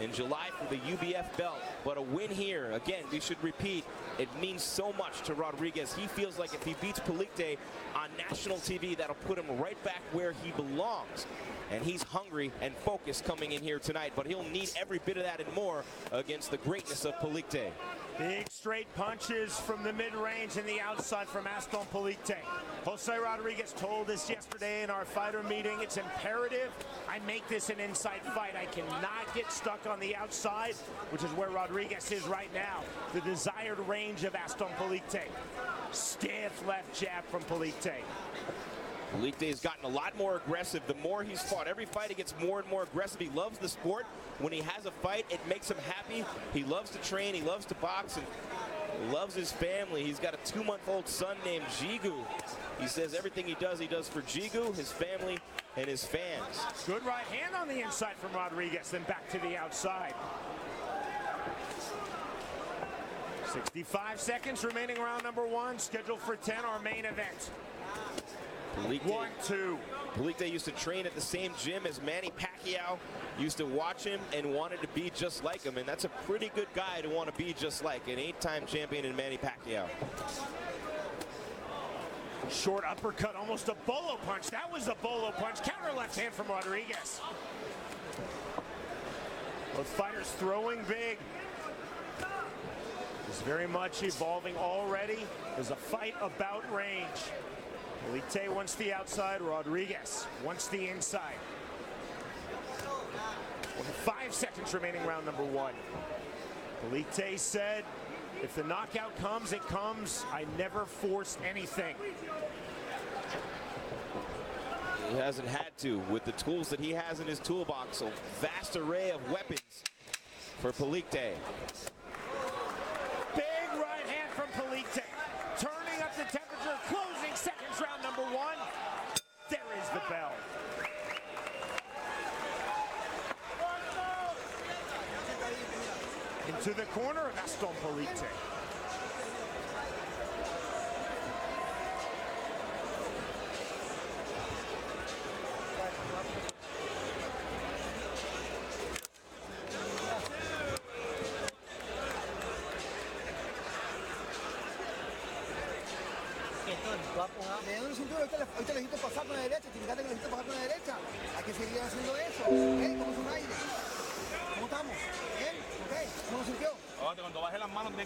in July for the UBF belt. But a win here, again, we should repeat, it means so much to Rodriguez. He feels like if he beats Palikte on national TV, that'll put him right back where he belongs. And he's hungry and focused coming in here tonight, but he'll need every bit of that and more against the greatness of Palikte. Big straight punches from the mid-range and the outside from Aston Palikte. Jose Rodriguez told us yesterday in our fighter meeting, it's imperative I make this an inside fight. I cannot get stuck on the outside, which is where Rodriguez is right now. The desired range of Aston Palikte. Stiff left jab from Palikte. Palikte has gotten a lot more aggressive the more he's fought. Every fight he gets more and more aggressive. He loves the sport. When he has a fight, it makes him happy. He loves to train, he loves to box, and he loves his family. He's got a 2-month-old son named Jigu. He says everything he does for Jigu, his family, and his fans. Good right hand on the inside from Rodriguez, then back to the outside. 65 seconds remaining, round number 1, scheduled for 10, our main event. Palikte, 1-2. Palikte used to train at the same gym as Manny Pacquiao, used to watch him and wanted to be just like him, and that's a pretty good guy to want to be just like, an 8-time champion in Manny Pacquiao. Short uppercut, almost a bolo punch. That was a bolo punch. Counter left hand from Rodriguez. Both fighters throwing big. It's very much evolving already. There's a fight about range. Palikte wants the outside, Rodriguez wants the inside. 5 seconds remaining, round number 1. Palikte said, if the knockout comes, it comes. I never forced anything. He hasn't had to with the tools that he has in his toolbox. A vast array of weapons for Palikte. Big right hand from Palikte. Turning up the temperature, closing seconds, round number 1. There is the bell. Into the corner of Aston Palikte. Le doy un cinturón, ahorita necesito pasar con la derecha, fíjate que necesito pasar con la derecha. Hay que seguir haciendo eso. ¿Eh? ¿Cómo es un aire? ¿Cómo estamos? ¿Bien? ¿Ok? ¿Cómo lo sintió? Cuando baje las manos